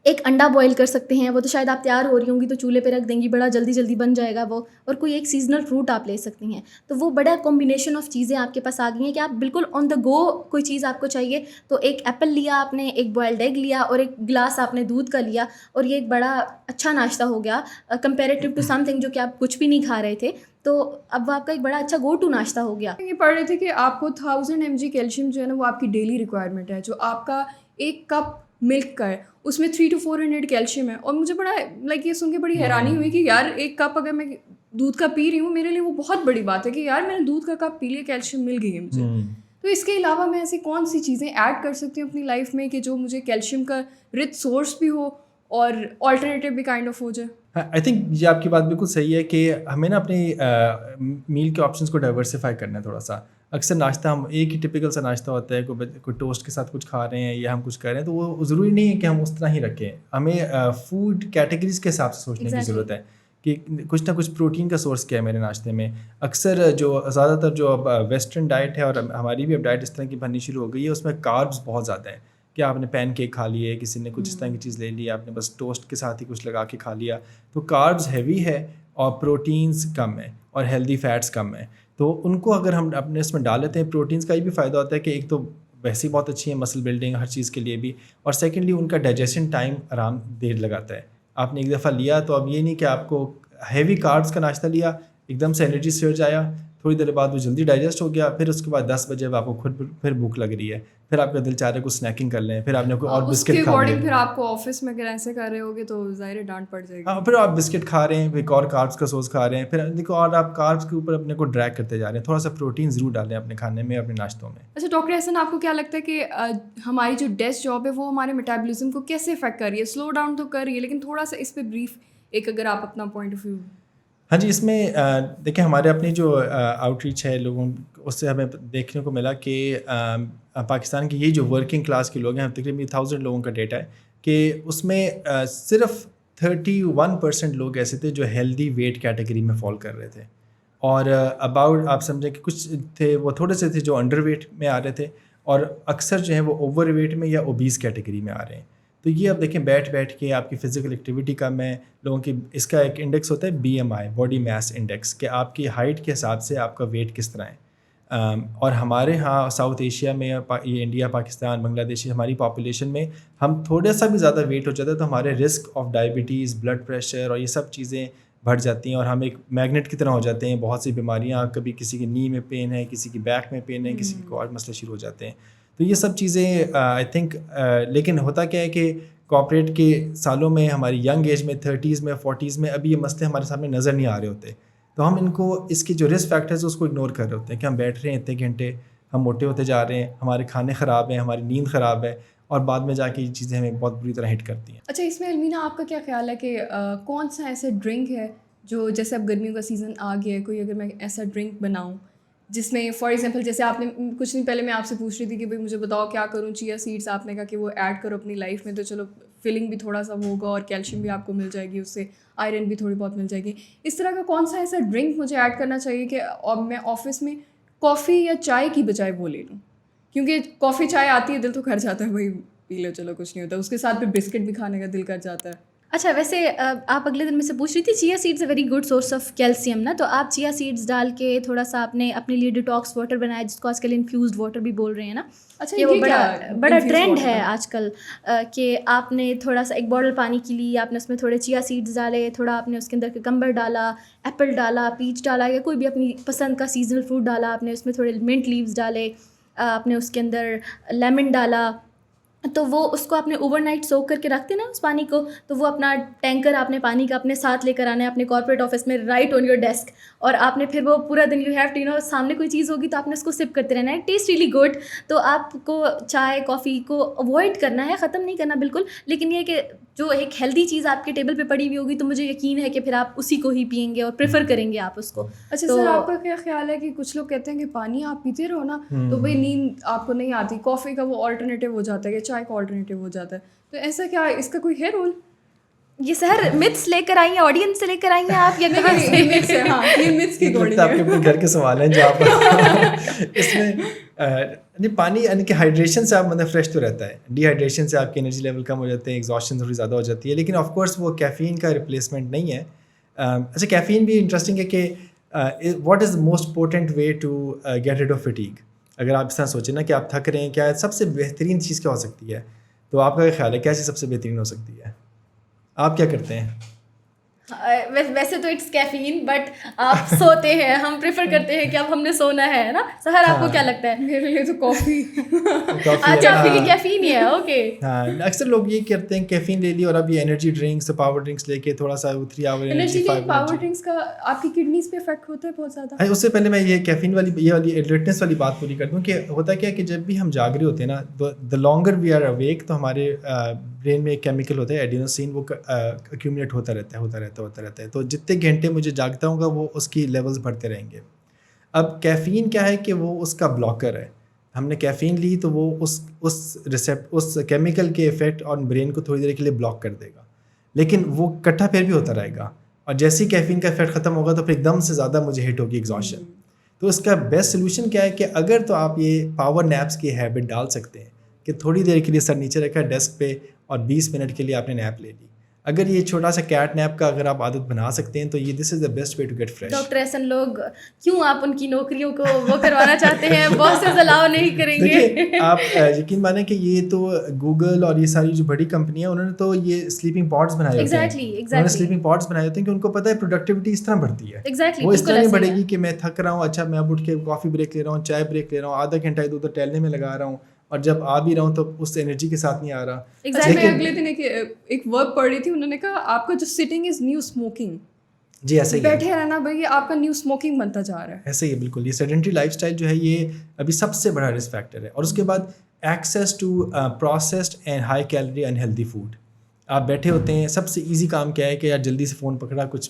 C: ایک انڈا بوائل کر سکتے ہیں, وہ تو شاید آپ تیار ہو رہی ہوں گی تو چولہے پہ رکھ دیں گی, بڑا جلدی بن جائے گا وہ. اور کوئی ایک سیزنل فروٹ آپ لے سکتی ہیں, تو وہ بڑا کمبینیشن آف چیزیں آپ کے پاس آ گئی ہیں کہ آپ بالکل آن دا گو کوئی چیز آپ کو چاہیے تو ایک ایپل لیا آپ نے, ایک بوائلڈ ایگ لیا اور ایک گلاس آپ نے دودھ کا لیا, اور یہ ایک بڑا اچھا ناشتہ ہو گیا کمپیریٹیو ٹو سم تھنگ جو کہ آپ کچھ بھی نہیں کھا رہے تھے. تو اب آپ کا ایک بڑا اچھا گو ٹو ناشتہ ہو گیا.
B: یہ پڑھ رہے تھے کہ آپ کو 1000 mg کیلشیم جو ہے نا وہ آپ کی ڈیلی ریکوائرمنٹ ہے, جو آپ کا ایک کپ ملک کا ہے اس میں 300 to 400 کیلشیم ہے. اور مجھے بڑا یہ سن کے بڑی حیرانی ہوئی کہ یار ایک کپ اگر میں دودھ کا پی رہی ہوں, میرے لیے وہ بہت بڑی بات ہے کہ یار میں نے دودھ کا کپ پی لیا, کیلشیم مل گئی ہے مجھے. تو اس کے علاوہ میں ایسی کون سی چیزیں ایڈ کر سکتی ہوں اپنی لائف میں کہ جو مجھے کیلشیم کا رچ سورس بھی ہو اور آلٹرنیٹیو بھی کائنڈ آف ہو جائے؟
A: آئی تھنک یہ آپ کی بات بالکل صحیح ہے کہ ہمیں نا اپنی میل کے آپشنس کو ڈائیورسفائی کرنا ہے تھوڑا سا. اکثر ناشتہ ہم ایک ہی ٹپیکل سا ناشتہ ہوتا ہے, کوئی ٹوسٹ کے ساتھ کچھ کھا رہے ہیں یا ہم کچھ کر رہے ہیں, تو وہ ضروری نہیں ہے کہ ہم اس طرح ہی رکھیں. ہمیں فوڈ کیٹیگریز کے حساب سے سوچنے کی ضرورت ہے کہ کچھ نہ کچھ پروٹین کا سورس کیا ہے میرے ناشتے میں. اکثر جو زیادہ تر جو اب ویسٹرن ڈائٹ ہے اور ہماری بھی اب ڈائٹ اس طرح کی بننی شروع ہو گئی ہے, اس میں کاربس بہت زیادہ ہیں. کہ آپ نے پین کیک کھا لیے, کسی نے کچھ اس طرح کی چیز لے لی, آپ نے بس ٹوسٹ کے ساتھ ہی کچھ لگا کے کھا لیا, تو کاربز ہیوی ہے اور پروٹینز کم ہے اور ہیلدی فیٹس کم ہیں. تو ان کو اگر ہم اپنے اس میں ڈال لیتے ہیں, پروٹینز کا یہ بھی فائدہ ہوتا ہے کہ ایک تو ویسے ہی بہت اچھی ہے مسل بلڈنگ ہر چیز کے لیے بھی, اور سیکنڈلی ان کا ڈائجیشن ٹائم آرام دیر لگاتا ہے. آپ نے ایک دفعہ لیا تو اب یہ نہیں کہ آپ کو ہیوی کاربس کا ناشتہ لیا, ایک دم سے انرجی سرج آیا, تھوڑی دیر بعد وہ جلدی ڈائجسٹ ہو گیا, پھر اس کے بعد 10 بجے اب آپ کو خود پھر بھوک لگ رہی ہے, پھر آپ کا دل چاہ رہا ہے کچھ اسنیکنگ کر لیں, پھر آپ نے کوئی اور بسکٹ کھا لیا.
B: پھر آپ کو آفس میں اگر ایسے کر رہے ہوگے تو ظاہر ڈانٹ پڑ جائے گی.
A: ہاں, پھر آپ بسکٹ کھا رہے ہیں, پھر ایک اور کاربس کا سورس کھا رہے ہیں, پھر دیکھو اور آپ کاربس کے اوپر اپنے کو ڈریگ کرتے جا رہے ہیں. تھوڑا سا پروٹین ضرور ڈالیں اپنے کھانے میں, اپنے ناشتوں میں.
B: اچھا ڈاکٹر احسن, آپ کو کیا لگتا ہے کہ ہماری جو ڈیسک جاب ہے وہ ہمارے میٹابولزم کو کیسے افیکٹ کر رہی ہے؟ سلو ڈاؤن تو کر رہی ہے, لیکن تھوڑا سا اس پہ بریف ایک اگر آپ اپنا پوائنٹ آف ویو.
A: ہاں جی، اس میں دیکھیں ہمارے اپنی جو آؤٹ ریچ ہے لوگوں اس سے ہمیں دیکھنے کو ملا کہ پاکستان کی یہ جو ورکنگ کلاس کے لوگ ہیں، تقریباً 1000 لوگوں کا ڈیٹا ہے کہ اس میں صرف 31% لوگ ایسے تھے جو ہیلدی ویٹ کیٹیگری میں فال کر رہے تھے، اور اباؤٹ آپ سمجھیں کہ کچھ تھے وہ تھوڑے سے تھے جو انڈر ویٹ میں آ رہے تھے، اور اکثر جو ہیں وہ اوور ویٹ میں یا اوبیز کیٹیگری میں آ رہے ہیں. تو یہ آپ دیکھیں بیٹھ کے آپ کی فزیکل ایکٹیویٹی کم ہے لوگوں کی. اس کا ایک انڈیکس ہوتا ہے BMI، باڈی میس انڈیکس، کہ آپ کی ہائٹ کے حساب سے آپ کا ویٹ کس طرح ہے. اور ہمارے ہاں ساؤتھ ایشیا میں یہ انڈیا، پاکستان، بنگلہ دیش، ہماری پاپولیشن میں ہم تھوڑا سا بھی زیادہ ویٹ ہو جاتا ہے تو ہمارے risk of diabetes, blood pressure اور یہ سب چیزیں بڑھ جاتی ہیں، اور ہم ایک میگنیٹ کی طرح ہو جاتے ہیں. بہت سی بیماریاں، کبھی کسی کی نی میں پین ہے، کسی کی بیک میں پین ہے، کسی کو اور مسئلے شروع ہو جاتے ہیں. تو یہ سب چیزیں آئی تھنک، لیکن ہوتا کیا ہے کہ کارپوریٹ کے سالوں میں، ہماری ینگ ایج میں، 30s میں، 40s میں، ابھی یہ مسئلے ہمارے سامنے نظر نہیں آ رہے ہوتے. تو ہم ان کو، اس کے جو رسک فیکٹرز اس کو اگنور کر رہے ہوتے ہیں کہ ہم بیٹھ رہے ہیں اتنے گھنٹے، ہم موٹے ہوتے جا رہے ہیں، ہمارے کھانے خراب ہیں، ہماری نیند خراب ہے، اور بعد میں جا کے یہ چیزیں ہمیں بہت بری طرح ہٹ کرتی ہیں.
B: اچھا، اس میں المینا آپ کا کیا خیال ہے کہ کون سا ایسا ڈرنک ہے جو، جیسے اب گرمیوں کا سیزن آ گیا ہے، کوئی اگر میں ایسا ڈرنک بناؤں جس میں فار ایگزامپل، جیسے آپ نے کچھ دن پہلے میں آپ سے پوچھ رہی تھی کہ بھائی مجھے بتاؤ کیا کروں، چیا سیڈس آپ نے کہا کہ وہ ایڈ کرو اپنی لائف میں، تو چلو فیلنگ بھی تھوڑا سا وہ ہوگا اور کیلشیم بھی آپ کو مل جائے گی، اس سے آئرن بھی تھوڑی بہت مل جائے گی. اس طرح کا کون سا ایسا ڈرنک مجھے ایڈ کرنا چاہیے کہ میں آفس میں کافی یا چائے کی بجائے وہ لے لوں؟ کیونکہ کافی چائے آتی ہے، دل تو کر جاتا ہے بھائی پی لو چلو کچھ نہیں ہوتا، اس کے ساتھ پھر بسکٹ بھی کھانے کا دل کر جاتا ہے.
C: اچھا، ویسے آپ اگلے دن میں سے پوچھ رہی تھی، chia seeds a very good source of calcium نا، تو آپ چیا سیڈز ڈال کے تھوڑا سا آپ نے اپنے لیے ڈیٹاکس واٹر بنایا، جس کو آج کل انفیوزڈ واٹر بھی بول رہے ہیں نا.
B: اچھا،
C: یہ وہ
B: یہ
C: بڑا ٹرینڈ ہے آج کل کہ آپ نے تھوڑا سا ایک باٹل پانی کی لی، آپ نے اس میں تھوڑے چیا سیڈز ڈالے، تھوڑا آپ نے اس کے اندر ککمبر ڈالا، ایپل ڈالا، پیچ ڈالا، یا کوئی بھی اپنی پسند کا سیزنل فروٹ ڈالا، آپ نے اس میں تھوڑے منٹ لیوز ڈالے، آپ نے اس کے اندر لیمن ڈالا، تو وہ اس کو آپ نے اوور نائٹ سوک کر کے رکھتے نا اس پانی کو، تو وہ اپنا ٹینکر آپ نے پانی کا اپنے ساتھ لے کر آنا ہے اپنے کارپوریٹ آفس میں، رائٹ آن یور ڈیسک، اور آپ نے پھر وہ پورا دن یو ہیو ٹو نو سامنے کوئی چیز ہوگی تو آپ نے اس کو سپ کرتے رہنا ہے. Test really good. تو آپ کو چائے کافی کو اوائڈ کرنا ہے، ختم نہیں کرنا بالکل، لیکن یہ کہ جو ایک ہیلدی چیز آپ کے ٹیبل پہ پڑی ہوئی ہوگی تو مجھے یقین ہے کہ پھر آپ اسی کو ہی پئیں گے اور پریفر کریں گے آپ اس کو.
B: اچھا سر، آپ کا کیا خیال ہے کہ کچھ لوگ کہتے ہیں کہ پانی آپ پیتے رہو نا تو بھائی نیند آپ کو نہیں آتی، کافی کا وہ آلٹرنیٹیو ہو جاتا ہے یا چائے کا آلٹرنیٹیو ہو جاتا ہے، تو ایسا کیا اس کا کوئی ہے رول؟
C: یہ سر متس لے کر آئی ہیں، آڈینس سے لے کر آئی ہیں آپ، یا کہاں سے؟
B: یہ متس کی
A: لگتا ہے آپ کے اپنے گھر کے سوال ہیں جو آپ اس میں نہیں، پانی یعنی کہ ہائیڈریشن سے آپ مطلب فریش تو رہتا ہے، ڈی ہائیڈریشن سے آپ کی انرجی لیول کم ہو جاتے ہیں، ایگزاسشن تھوڑی زیادہ ہو جاتی ہے، لیکن آف کورس وہ کیفین کا ریپلیسمنٹ نہیں ہے. اچھا، کیفین بھی انٹرسٹنگ ہے کہ what is the most important way to get rid of fatigue. اگر آپ اس طرح سوچیں نا کہ آپ تھک رہے ہیں، کیا سب سے بہترین چیز کیا ہو سکتی ہے؟ تو آپ کا کیا خیال ہے کیا چیز سب سے بہترین ہو سکتی ہے؟ آپ کیا کرتے ہیں؟
C: ویسے تو اٹس کیفین، بٹ آپ سوتے ہیں، ہم پریفر کرتے ہیں کہ اب ہم نے سونا ہے نا. سہر آپ کو کیا لگتا ہے؟
B: میرے لیے تو کافی.
C: اچھا، آپ کے لیے کیفین ہی ہے، اوکے.
A: ہاں، اکثر لوگ یہ کرتے ہیں کیفین لے لی اور اب یہ انرجی ڈرنکس، پاور ڈرنکس لے کے تھوڑا سا 3 آور
B: انرجی پاور ڈرنکس کا آپ کی کڈنیز پہ افیکٹ ہوتا ہے بہت زیادہ.
A: اس سے پہلے میں یہ کیفین والی یہ والی الرٹنس والی بات پوری کر دوں کہ ہوتا کیا کہ جب بھی ہم جاگ رہے ہوتے ہیں نا، the longer we are awake, تو ہمارے برین میں ایک کیمیکل ہوتا ہے ایڈینوسین، وہ ایکیومولیٹ ہوتا رہتا ہے. تو جتنے گھنٹے مجھے جاگتا ہوں گا وہ اس کی لیولز بڑھتے رہیں گے. اب کیفین کیا ہے کہ وہ اس کا بلاکر ہے. ہم نے کیفین لی تو وہ اس کیمیکل کے افیکٹ اور برین کو تھوڑی دیر کے لیے بلاک کر دے گا، لیکن وہ کٹھا پھر بھی ہوتا رہے گا، اور جیسے ہی کیفین کا افیکٹ ختم ہوگا تو پھر ایک دم سے زیادہ مجھے ہٹ ہوگی ایگزاسشن. تو اس کا بیسٹ سلوشن کیا ہے کہ اگر تو آپ یہ پاور نیپس کی ہیبٹ ڈال سکتے ہیں کہ تھوڑی دیر کے لیے سر نیچے رکھا ڈیسک پہ اور 20 منٹ کے لیے آپ نے نیپ لے لی. اگر یہ چھوٹا سا کیٹ نیپ کا اگر آپ عادت بنا سکتے ہیں تو یہ this is the best way to get fresh.
C: Doctor Ahsan, لوگ کیوں آپ ان کی نوکریوں کو وہ کروانا چاہتے ہیں؟ باسز الاؤ نہیں کریں گے.
A: دیکھیے، آپ یقین مانیں کہ یہ تو گوگل اور یہ ساری جو بڑی کمپنیاں انہوں نے تو یہ سلیپنگ پاڈس بنائے ہوتے ہیں. انہوں نے سلیپنگ پاڈس بنائے ہوتے ہیں کہ ان کو پتہ ہے پروڈکٹیوٹی اس طرح بڑھتی ہے. وہ اس طرح نہیں بڑھے گی کہ میں تھک رہا ہوں، اچھا میں اب اٹھ کے کافی بریک لے رہا ہوں، چائے بریک لے رہا ہوں، آدھا گھنٹہ ادھر ادھر ٹہلنے میں لگا رہا ہوں، اور جب آ بھی رہا ہوں تو اس انرجی کے ساتھ نہیں آ رہا.
B: میں اگلے دن ایک ورک پڑھ رہی تھی، انہوں نے کہا آپ کا جو سٹنگ از نیو اسموکنگ.
A: جی ایسے ہی
B: بیٹھے رہنا بھائی آپ کا نیو اسموکنگ بنتا جا رہا ہے.
A: ایسے ہی ہے بالکل. یہ سیڈنٹری لائف اسٹائل جو ہے یہ ابھی سب سے بڑا رسک فیکٹر ہے. اور اس کے بعد access to processed and high calorie unhealthy food. آپ بیٹھے ہوتے ہیں، سب سے ایزی کام کیا ہے کہ یار جلدی سے فون پکڑا، کچھ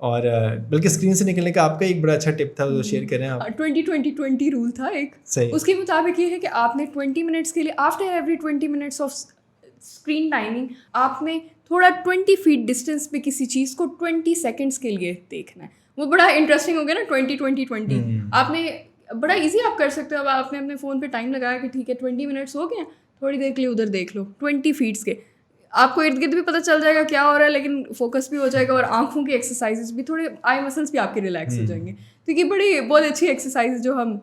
A: اور بلکہ اسکرین سے نکلنے کا آپ کا ایک بڑا اچھا ٹپ تھا جو شیئر کریں آپ.
B: 20-20-20 رول تھا ایک,
A: صحیح.
B: اس کے مطابق یہ ہے کہ آپ نے 20 منٹس کے لیے after every 20 minutes of screen timing آپ نے تھوڑا 20 فیٹ ڈسٹینس پہ کسی چیز کو 20 سیکنڈس کے لیے دیکھنا ہے. وہ بڑا انٹرسٹنگ ہو گیا نا 20-20-20. آپ نے بڑا ایزی آپ کر سکتے ہو. اب آپ نے اپنے فون پہ ٹائم لگایا کہ ٹھیک ہے 20 منٹس ہو گئے, تھوڑی دیر کے لیے ادھر دیکھ لو 20 فیٹس کے. آپ کو ارد گرد بھی پتہ چل جائے گا کیا ہو رہا ہے, لیکن فوکس بھی ہو جائے گا, اور آنکھوں کی ایکسرسائزز بھی, تھوڑے آئی مسلس بھی آپ کے ریلیکس ہو جائیں گے. تو یہ بڑی بہت اچھی ایکسرسائز جو ہم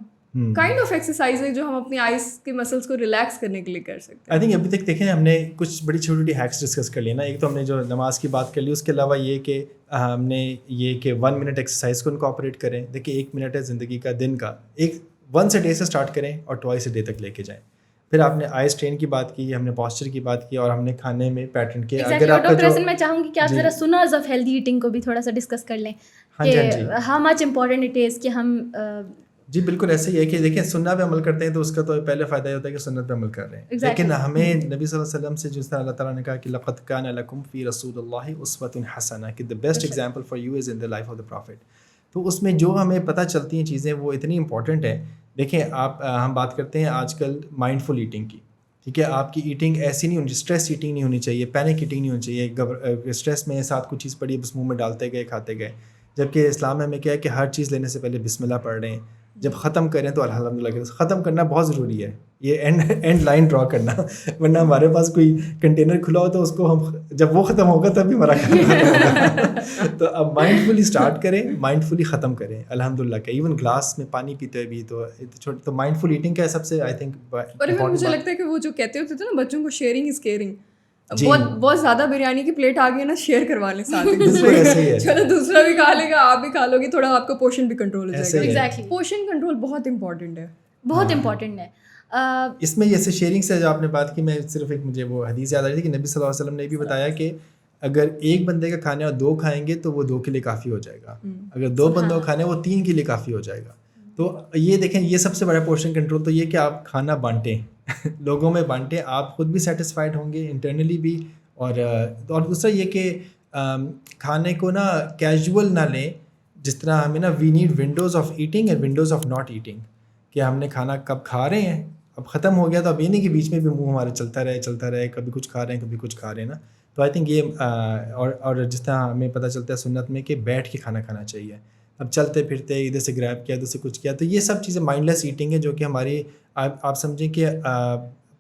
B: کائنڈ آف ایکسرسائز ہے جو ہم اپنی آئیز کے مسلس کو ریلیکس کرنے کے لیے کر سکتے ہیں.
A: آئی تھنک ابھی تک دیکھیں ہم نے کچھ بڑی چھوٹی چھوٹی ہیکس ڈسکس کر لی نا. ایک تو ہم نے جو نماز کی بات کر لی, اس کے علاوہ یہ کہ ہم نے یہ کہ 1 منٹ ایکسرسائز کو انکارپوریٹ کریں. دیکھیے 1 منٹ ہے زندگی کا, دن کا, ایک 1 سے ڈے سے اسٹارٹ کریں اور 2 ڈے تک لے کے جائیں. پھر آپ نے آئی اسٹرین کی بات کی, ہم نے پوسچر کی بات کی, اور ہم نے کھانے میں پیٹرن کے. اگر آپ
C: ڈاکٹر حسن میں چاہوں گی کہ آپ ذرا سنرز آف ہیلدی ایٹنگ کو بھی تھوڑا سا ڈسکس کر لیں کہ how much important it is کہ ہم.
A: جی بالکل ایسے ہی ہے کہ دیکھیں سننا پہ عمل کرتے ہیں تو اس کا تو پہلے فائدہ یہ ہوتا ہے کہ سنت پہ عمل کر رہے ہیں. لیکن ہمیں نبی صلی اللہ علیہ وسلم سے جس طرح اللہ تعالیٰ نے کہا کہ لقد کان لکم فی رسول اللہ اسوۃ حسنہ, کہ the best example for you is in the life of the prophet. تو اس میں جو ہمیں پتہ چلتی ہیں چیزیں وہ اتنی امپورٹنٹ ہیں. دیکھیں آپ ہم بات کرتے ہیں آج کل مائنڈ فل ایٹنگ کی, ٹھیک ہے. آپ کی ایٹنگ ایسی نہیں ہونی چاہیے, اسٹریس ایٹنگ نہیں ہونی چاہیے, پینک ایٹنگ نہیں ہونی چاہیے. اسٹریس میں ساتھ کوئی چیز پڑی بس منہ میں ڈالتے گئے کھاتے گئے. جبکہ اسلام میں ہمیں کیا ہے کہ ہر چیز لینے سے پہلے بسم اللہ پڑھ رہے ہیں, جب ختم کریں تو الحمدللہ کے ختم کرنا بہت ضروری ہے. یہ اینڈ لائن ڈرا کرنا, ورنہ ہمارے پاس کوئی کنٹینر کھلا ہو تو اس کو ہم جب وہ ختم ہوگا تب بھی ہمارا ختم ہوگا. تو اب مائنڈ فلی اسٹارٹ کریں, مائنڈ فلی ختم کریں الحمدللہ کا. ایون گلاس میں پانی پیتے ہوئے بھی تو مائنڈ فل ایٹنگ کا سب سے آئی تھنک.
B: اور مجھے لگتا ہے کہ وہ جو کہتے ہوتے تھے نا بچوں کو شیئرنگ از کیئرنگ, بہت زیادہ بریانی کی پلیٹ آ گئی ہے نا, شیئر کروا لیں ساتھ میں, چلو دوسرا بھی کھا لے گا, آپ بھی کھا لو گے, تھوڑا آپ کا پورشن بھی کنٹرول ہو جائے گا. ایگزیکٹلی پورشن کنٹرول بہت امپورٹنٹ ہے,
C: بہت امپورٹنٹ ہے.
A: اس میں جیسے شیئرنگ سے جو آپ نے بات کی, میں صرف ایک مجھے وہ حدیث یاد آ رہی تھی کہ نبی صلی اللہ علیہ وسلم نے بھی بتایا کہ اگر ایک بندے کا کھانا اور 2 کھائیں گے تو وہ 2 کے لیے کافی ہو جائے گا, اگر 2 بندوں کا کھانا ہے وہ 3 کے لیے کافی ہو جائے گا. تو یہ دیکھیں یہ سب سے بڑا پورشن کنٹرول تو یہ کہ آپ کھانا بانٹیں, لوگوں میں بانٹیں, آپ خود بھی سیٹسفائڈ ہوں گے انٹرنلی بھی. اور دوسرا یہ کہ کھانے کو نا کیجول نہ لیں, جس طرح ہمیں نا we need windows of eating and windows of not eating, کہ ہم نے کھانا کب کھا رہے ہیں, اب ختم ہو گیا تو اب یہ نہیں کہ بیچ میں بھی منہ ہمارا چلتا رہے, کبھی کچھ کھا رہے ہیں کبھی کچھ کھا رہے ہیں نا. تو آئی تھنک یہ اور جس طرح ہمیں پتہ چلتا ہے سنت میں کہ بیٹھ کے کھانا کھانا چاہیے. اب چلتے پھرتے ادھر سے گریب کیا ادھر سے کچھ کیا, تو یہ سب چیزیں مائنڈ لیس ایٹنگ ہے جو کہ ہماری آپ سمجھیں کہ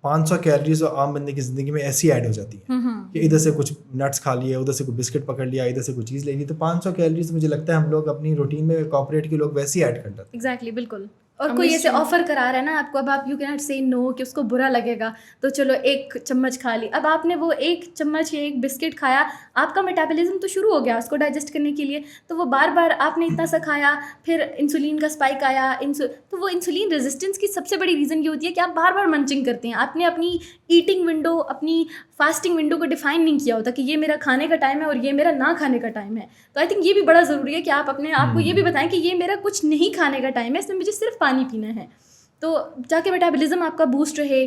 A: 500 کیلریز عام بندے کی زندگی میں ایسی ایڈ ہو جاتی ہیں کہ ادھر سے کچھ نٹس کھا لیے, ادھر سے کوئی بسکٹ پکڑ لیا, ادھر سے کوئی چیز لے لی, تو 500 کیلریز مجھے لگتا ہے ہم لوگ اپنی روٹین میں کارپوریٹ کے لوگ ویسے ہی ایڈ کر لیتے ہیں.
C: ایگزیکٹلی بالکل. اور کوئی ایسے آفر کرا رہا ہے نا آپ کو, اب آپ یو کینٹ سے نو کہ اس کو برا لگے گا, تو چلو 1 چمچ کھا لی. اب آپ نے وہ 1 چمچ یا 1 بسکٹ کھایا, آپ کا میٹابولزم تو شروع ہو گیا اس کو ڈائجسٹ کرنے کے لیے, تو وہ بار بار آپ نے اتنا سا کھایا, پھر انسولین کا اسپائک آیا, تو وہ انسولین ریزسٹنس کی سب سے بڑی ریزن یہ ہوتی ہے کہ آپ بار بار منچنگ کرتے ہیں. آپ نے اپنی ایٹنگ ونڈو, اپنی فاسٹنگ ونڈو کو ڈیفائن نہیں کیا ہوتا کہ یہ میرا کھانے کا ٹائم ہے اور یہ میرا نہ کھانے کا ٹائم ہے. تو آئی تھنک یہ بھی بڑا ضروری ہے کہ آپ اپنے آپ کو یہ بھی بتائیں کہ یہ میرا کچھ نہیں کھانے کا ٹائم ہے, اس میں مجھے صرف پانی پینا ہے, تو جا کے میٹابولزم آپ کا بوسٹ رہے,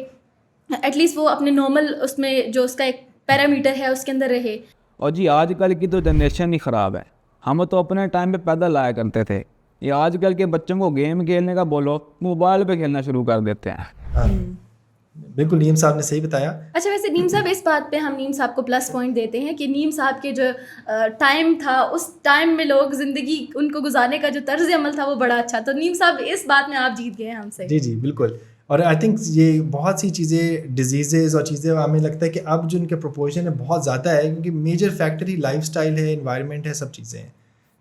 C: ایٹ لیسٹ وہ اپنے نارمل اس میں جو اس کا ایک پیرامیٹر ہے اس کے اندر رہے.
D: اور جی آج کل کی تو جنریشن ہی خراب ہے. ہم تو اپنے ٹائم پہ پیدل لایا کرتے تھے, یہ آج کل کے بچوں کو گیم کھیلنے کا بولو موبائل پہ کھیلنا شروع کر دیتے ہیں.
A: بالکل نیم صاحب نے صحیح بتایا.
C: اچھا ویسے نیم صاحب اس بات پہ ہم نیم صاحب کو پلس پوائنٹ دیتے ہیں کہ نیم صاحب کے جو ٹائم تھا اس ٹائم میں لوگ زندگی ان کو گزارنے کا جو طرز عمل تھا وہ بڑا اچھا, تو نیم صاحب اس بات میں آپ جیت گئے ہیں ہم سے.
A: جی بالکل. اور آئی تھنک یہ بہت سی چیزیں ڈیزیزز اور چیزیں ہمیں لگتا ہے کہ اب جو ان کے پروپورشن ہے بہت زیادہ ہے, کیونکہ میجر فیکٹر ہی لائف اسٹائل ہے, انوائرمنٹ ہے, سب چیزیں ہیں.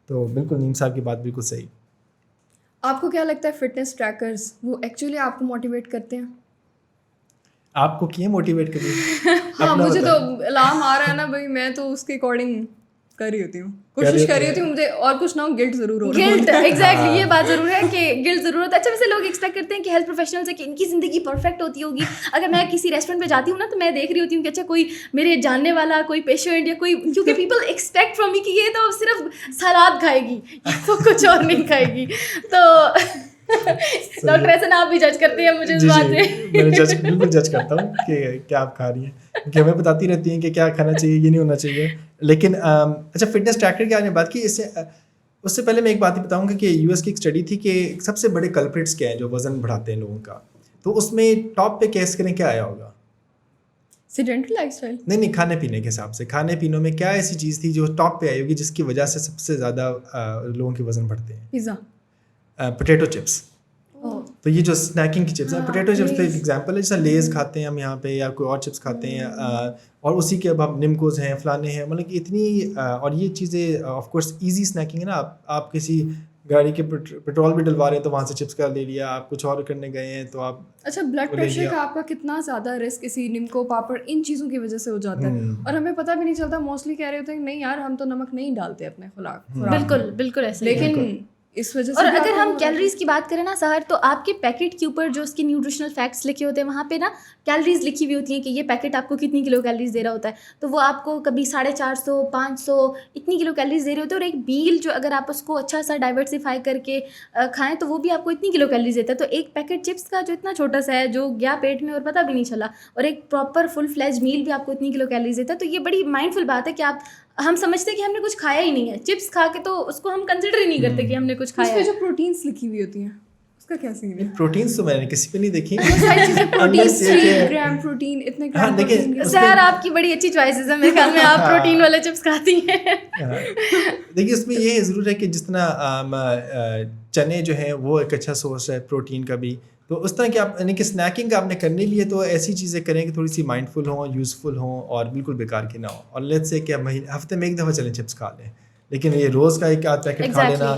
A: تو بالکل نیم صاحب کی بات بالکل صحیح.
B: آپ کو کیا لگتا ہے فٹنس ٹریکرز وہ ایکچولی آپ کو موٹیویٹ کرتے ہیں؟
A: آپ کو کیے موٹیویٹ کریے؟
B: ہاں مجھے تو الارم آ رہا ہے نا بھائی, میں تو اس کے اکارڈنگ کر رہی ہوتی ہوں, کوشش کر رہی ہوتی ہوں, مجھے اور کچھ نہ ہو گلٹ ضرور ہو رہا ہے.
C: گلٹ ایگزیکٹلی یہ بات ضرور ہے کہ گلٹ ضرور ہوتا ہے. اچھا ویسے لوگ ایکسپیکٹ کرتے ہیں کہ ہیلتھ پروفیشنل سے کہ ان کی زندگی پرفیکٹ ہوتی ہوگی. اگر میں کسی ریسٹورینٹ پہ جاتی ہوں نا تو میں دیکھ رہی ہوتی ہوں کہ اچھا کوئی میرے جاننے والا کوئی پیشنٹ یا کوئی, کیونکہ پیپل ایکسپیکٹ فرام می کہ یہ تو صرف سلاد کھائے گی, تو کچھ اور نہیں کھائے گی. تو ڈاکٹر حسن آپ بھی جج کرتے ہیں مجھے اس بات سے؟
A: میں بالکل جج کرتا ہوں کہ کیا آپ کھا رہی ہیں, کیونکہ ہمیں بتاتی رہتی ہیں کہ کیا کھانا چاہیے, یہ نہیں ہونا چاہیے. لیکن اچھا فٹنس ٹریکر کی آپ نے بات کی, اس سے اس سے پہلے میں ایک بات ہی بتاؤں گا کہ US کی ایک اسٹڈی تھی کہ سب سے بڑے کلپریٹس کیا ہیں جو وزن بڑھاتے ہیں لوگوں کا, تو اس میں ٹاپ پہ کیس کریں کیا آیا ہوگا؟
B: Sedentary life style.
A: نہیں, کھانے پینے کے حساب سے کھانے پینوں میں کیا ایسی چیز تھی جو ٹاپ پہ آئی ہوگی جس کی وجہ سے سب سے زیادہ لوگوں کے وزن بڑھتے ہیں؟
B: پیزا.
A: Potato chips. تو یہ جو اسنیکنگ کی چپس ہیں, پوٹیٹو چپس پہ ایگزامپل ہے, جیسا لیز کھاتے ہیں ہم یہاں پہ یا کوئی اور چپس کھاتے ہیں, اور اسی کے اب ہم نمکوز ہیں فلانے ہیں, مطلب کہ اتنی اور یہ چیزیں آف کورس ایزی اسنیکنگ ہے نا. آپ کسی گاڑی کے پیٹرول بھی ڈلوا رہے ہیں تو وہاں سے چپس کا لے لیا, آپ کچھ اور کرنے گئے ہیں تو آپ.
B: اچھا, بلڈ پریشر کا آپ کا کتنا زیادہ رسک اسی نمکو پاپڑ ان چیزوں کی وجہ سے ہو جاتا ہے, اور ہمیں پتہ بھی نہیں چلتا. موسٹلی کہہ رہے ہوتے ہیں نہیں یار ہم تو نمک نہیں ڈالتے اپنے خوراک.
C: بالکل بالکل ایسے,
B: لیکن اس وجہ سے.
C: اور اگر ہم کیلریز کی بات کریں نا سحر, تو آپ کے پیکٹ کے اوپر جو اس کی نیوٹریشنل فیکٹس لکھے ہوتے ہیں وہاں پہ نا کیلریز لکھی ہوئی ہوتی ہیں کہ یہ پیکٹ آپ کو کتنی کلو کیلریز دے رہا ہوتا ہے. تو وہ آپ کو کبھی 450 500 اتنی کلو کیلریز دے رہے ہوتے ہیں, اور ایک میل جو اگر آپ اس کو اچھا سا ڈائیورسیفائی کر کے کھائیں تو وہ بھی آپ کو اتنی کلو کیلریز دیتا ہے. تو ایک پیکٹ چپس کا جو اتنا چھوٹا سا ہے جو گیا پیٹ میں اور پتہ بھی نہیں چلا, اور ایک پراپر فل فلیج میل بھی آپ کو اتنی کلو کیلریز دیتا ہے. تو یہ بڑی مائنڈ فل بات ہے کہ ہم سمجھتے ہیں کہ ہم نے کچھ کھایا ہی نہیں ہے, چپس کھا کے تو اس کو ہم کنسیڈر ہی نہیں کرتے کہ ہم نے کچھ کھایا ہے.
B: اس پہ جو پروٹینس لکھی ہوئی ہوتی ہیں اس کا کیا سین ہے؟
A: پروٹینس تو میں نے کسی پہ نہیں دیکھی.
B: پروٹین 3 گرام پروٹین, اتنے گرام پروٹین.
C: سحر آپ کی بڑی اچھی چوائسیز ہیں میرے خیال میں, آپ پروٹین والے چپس کھاتی ہیں.
A: دیکھیے اس میں یہ ضرور ہے کہ جس طرح چنے جو ہیں وہ ایک اچھا سورس ہے پروٹین کا بھی, تو اس طرح کہ آپ یعنی کہ اسنیکنگ آپ نے کرنی بھی ہے تو ایسی چیزیں کریں کہ تھوڑی سی مائنڈ فل ہوں, یوزفل ہوں, اور بالکل بیکار کی نہ ہو. اور لیٹ سے کہ ہفتے میں ایک دفعہ چلیں چپس کھا لیں, لیکن یہ روز کا ایک آدھ پیکٹ کھا لینا,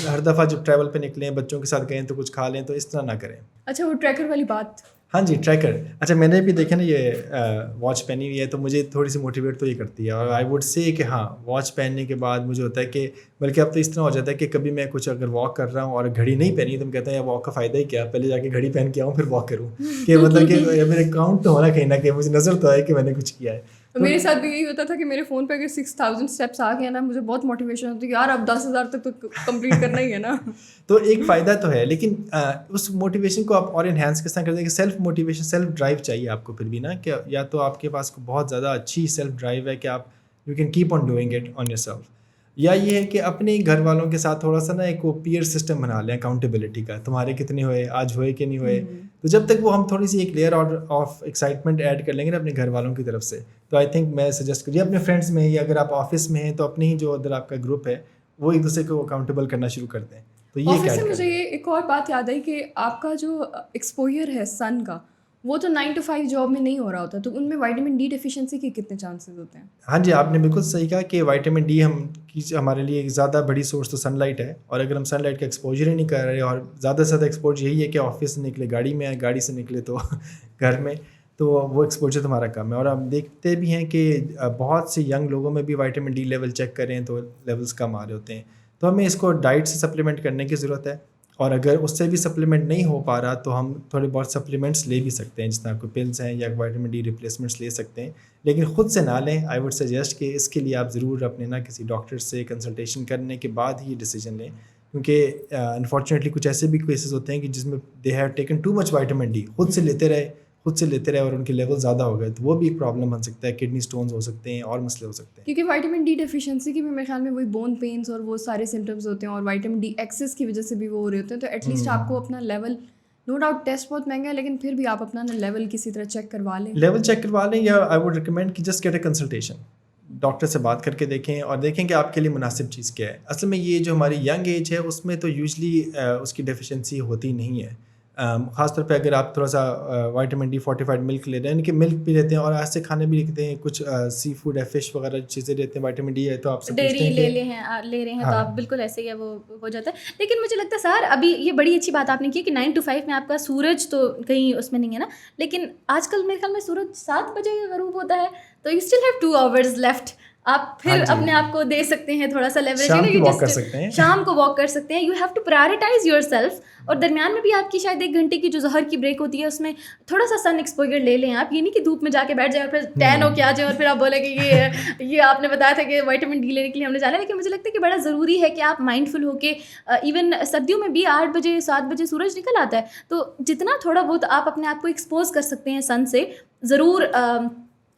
A: ہر دفعہ جب ٹریول پہ نکلیں بچوں کے ساتھ گئے تو کچھ کھا لیں, تو اس طرح نہ کریں.
B: اچھا, وہ ٹریکر والی بات.
A: ہاں جی, ٹریکر. اچھا, میں نے بھی دیکھا نا یہ واچ پہنی ہوئی ہے تو مجھے تھوڑی سی موٹیویٹ تو یہ کرتی ہے, اور آئی ووڈ سے کہ ہاں واچ پہننے کے بعد مجھے ہوتا ہے کہ بلکہ اب تو اس طرح ہو جاتا ہے کہ کبھی میں کچھ اگر واک کر رہا ہوں اور گھڑی نہیں پہنی تو میں کہتا ہوں واک کا فائدہ ہی کیا, پہلے جا کے گھڑی پہن کے آؤں پھر واک کروں, کہ مطلب کہ میرے کاؤنٹ تو ہونا کہیں نہ کہ مجھے نظر تو آئے کہ میں نے کچھ کیا ہے.
B: میرے ساتھ بھی یہی ہوتا تھا کہ میرے فون پہ اگر 6000 اسٹیپس آ گئے نا مجھے بہت موٹیویشن ہوتی ہے, یار اب 10,000 تک تو کمپلیٹ کرنا ہی ہے نا.
A: تو ایک فائدہ تو ہے, لیکن اس موٹیویشن کو آپ اور انہینس کس طرح کر دیں کہ سیلف موٹیویشن, سیلف ڈرائیو چاہیے آپ کو پھر بھی نا, کہ یا تو آپ کے پاس بہت زیادہ اچھی سیلف ڈرائیو ہے کہ آپ you can keep on doing it on your self, یا یہ ہے کہ اپنے گھر والوں کے ساتھ تھوڑا سا نا ایک وہ پیئر سسٹم بنا لیں اکاؤنٹیبلٹی کا, تمہارے کتنے ہوئے, آج ہوئے کہ نہیں ہوئے. تو جب تک وہ ہم تھوڑی سی ایک لیئر آف ایکسائٹمنٹ ایڈ کر لیں گے نا اپنے گھر والوں کی طرف سے, تو آئی تھنک میں سجیسٹ کریے اپنے فرینڈس میں, یا اگر آپ آفس میں ہیں تو اپنے ہی جو ادھر آپ کا گروپ ہے وہ ایک دوسرے کو اکاؤنٹیبل کرنا شروع کر دیں. تو یہ
B: آفس سے مجھے یہ ایک اور بات یاد آئی کہ آپ کا جو ایکسپوئر ہے سن کا وہ تو 9 to 5 جاب میں نہیں ہو رہا ہوتا, تو ان میں وائٹامن ڈی ڈیفیشنسی کے کتنے چانسز ہوتے ہیں؟
A: ہاں جی, آپ نے بالکل صحیح کہا کہ وائٹامن ڈی ہمارے لیے ایک زیادہ بڑی سورس تو سن لائٹ ہے, اور اگر ہم سن لائٹ کا ایکسپوجر ہی نہیں کر رہے, اور زیادہ سے زیادہ ایکسپوجر یہی ہے کہ آفس سے نکلے گاڑی میں آئے, گاڑی سے نکلے تو گھر میں, تو وہ ایکسپوجر تمہارا کم ہے. اور ہم دیکھتے بھی ہیں کہ بہت سے ینگ لوگوں میں بھی وائٹامن ڈی لیول چیک کریں تو لیولس کم آ رہے ہوتے ہیں. تو ہمیں اس کو ڈائٹ سے سپلیمنٹ کرنے کی ضرورت ہے, اور اگر اس سے بھی سپلیمنٹ نہیں ہو پا رہا تو ہم تھوڑے بہت سپلیمنٹس لے بھی سکتے ہیں, جس طرح کوئی پلز ہیں یا وائٹامن ڈی ریپلیسمنٹس لے سکتے ہیں, لیکن خود سے نہ لیں. آئی ووڈ سجیسٹ کہ اس کے لیے آپ ضرور اپنے نا کسی ڈاکٹر سے کنسلٹیشن کرنے کے بعد ہی یہ ڈیسیجن لیں, کیونکہ انفارچونیٹلی کچھ ایسے بھی کیسز ہوتے ہیں کہ جس میں they have taken too much vitamin D, خود سے لیتے رہے اور ان کے لیول زیادہ ہو گئے, تو وہ بھی ایک پرابلم بن سکتا ہے, کڈنی اسٹونز ہو سکتے ہیں اور مسئلے ہو سکتے ہیں.
B: کیونکہ وائٹامن ڈی ڈیفیشنسی کی بھی میرے خیال میں وہی بون پینس اور وہ سارے سمٹمز ہوتے ہیں, اور وائٹامن ڈی ایکسس کی وجہ سے بھی وہ ہو رہے ہوتے ہیں. تو ایٹ لیسٹ آپ کو اپنا لیول, نو ڈاؤٹ ٹیسٹ بہت مہنگا ہے لیکن پھر بھی آپ اپنا لیول کسی طرح چیک کروا لیں, یا
A: آئی ووڈ ریکمینڈ کہ just get a consultation, doctor سے بات کر کے دیکھیں اور دیکھیں کہ آپ کے لیے مناسب چیز کیا ہے. اصل میں یہ جو ہماری ینگ ایج ہے اس میں تو یوزلی اس کی ڈیفیشنسی ہوتی نہیں ہے, خاص طور پہ اگر آپ تھوڑا سا وائٹامن ڈی فورٹیفائڈ ملک لے رہے ہیں, یعنی کہ ملک بھی لیتے ہیں اور ایسے کھانے بھی لیتے ہیں, کچھ سی فوڈ ہے, فش وغیرہ چیزیں لیتے ہیں, وائٹامن ڈی ہے تو آپ سے
C: ڈیری لے رہے ہیں تو آپ بالکل ایسے ہی ہے وہ ہو جاتا ہے. لیکن مجھے لگتا ہے سر ابھی یہ بڑی اچھی بات آپ نے کی کہ 9 to 5 میں آپ کا سورج تو کہیں اس میں نہیں ہے نا, لیکن آج کل میرے خیال میں سورج 7 بجے غروب ہوتا ہے, تو you still have 2 hours left, آپ پھر اپنے آپ کو دے سکتے ہیں تھوڑا سا لیوریج, شام کو واک کر سکتے ہیں. You have to prioritize yourself, اور درمیان میں بھی آپ کی شاید 1 گھنٹے کی جو ظہر کی بریک ہوتی ہے اس میں تھوڑا سا سن ایکسپوجر لے لیں آپ. یہ نہیں کہ دھوپ میں جا کے بیٹھ جائیں اور پھر ٹین ہو کے آ جائیں اور پھر آپ بولیں کہ یہ آپ نے بتایا تھا کہ وائٹامن ڈی لینے کے لیے ہم نے جانا ہے. لیکن مجھے لگتا ہے کہ بڑا ضروری ہے کہ آپ مائنڈ فل ہو کے, ایون سردیوں میں بھی 8 بجے 7 بجے سورج نکل آتا ہے, تو جتنا تھوڑا بہت آپ اپنے آپ کو ایکسپوز کر سکتے ہیں سن سے, ضرور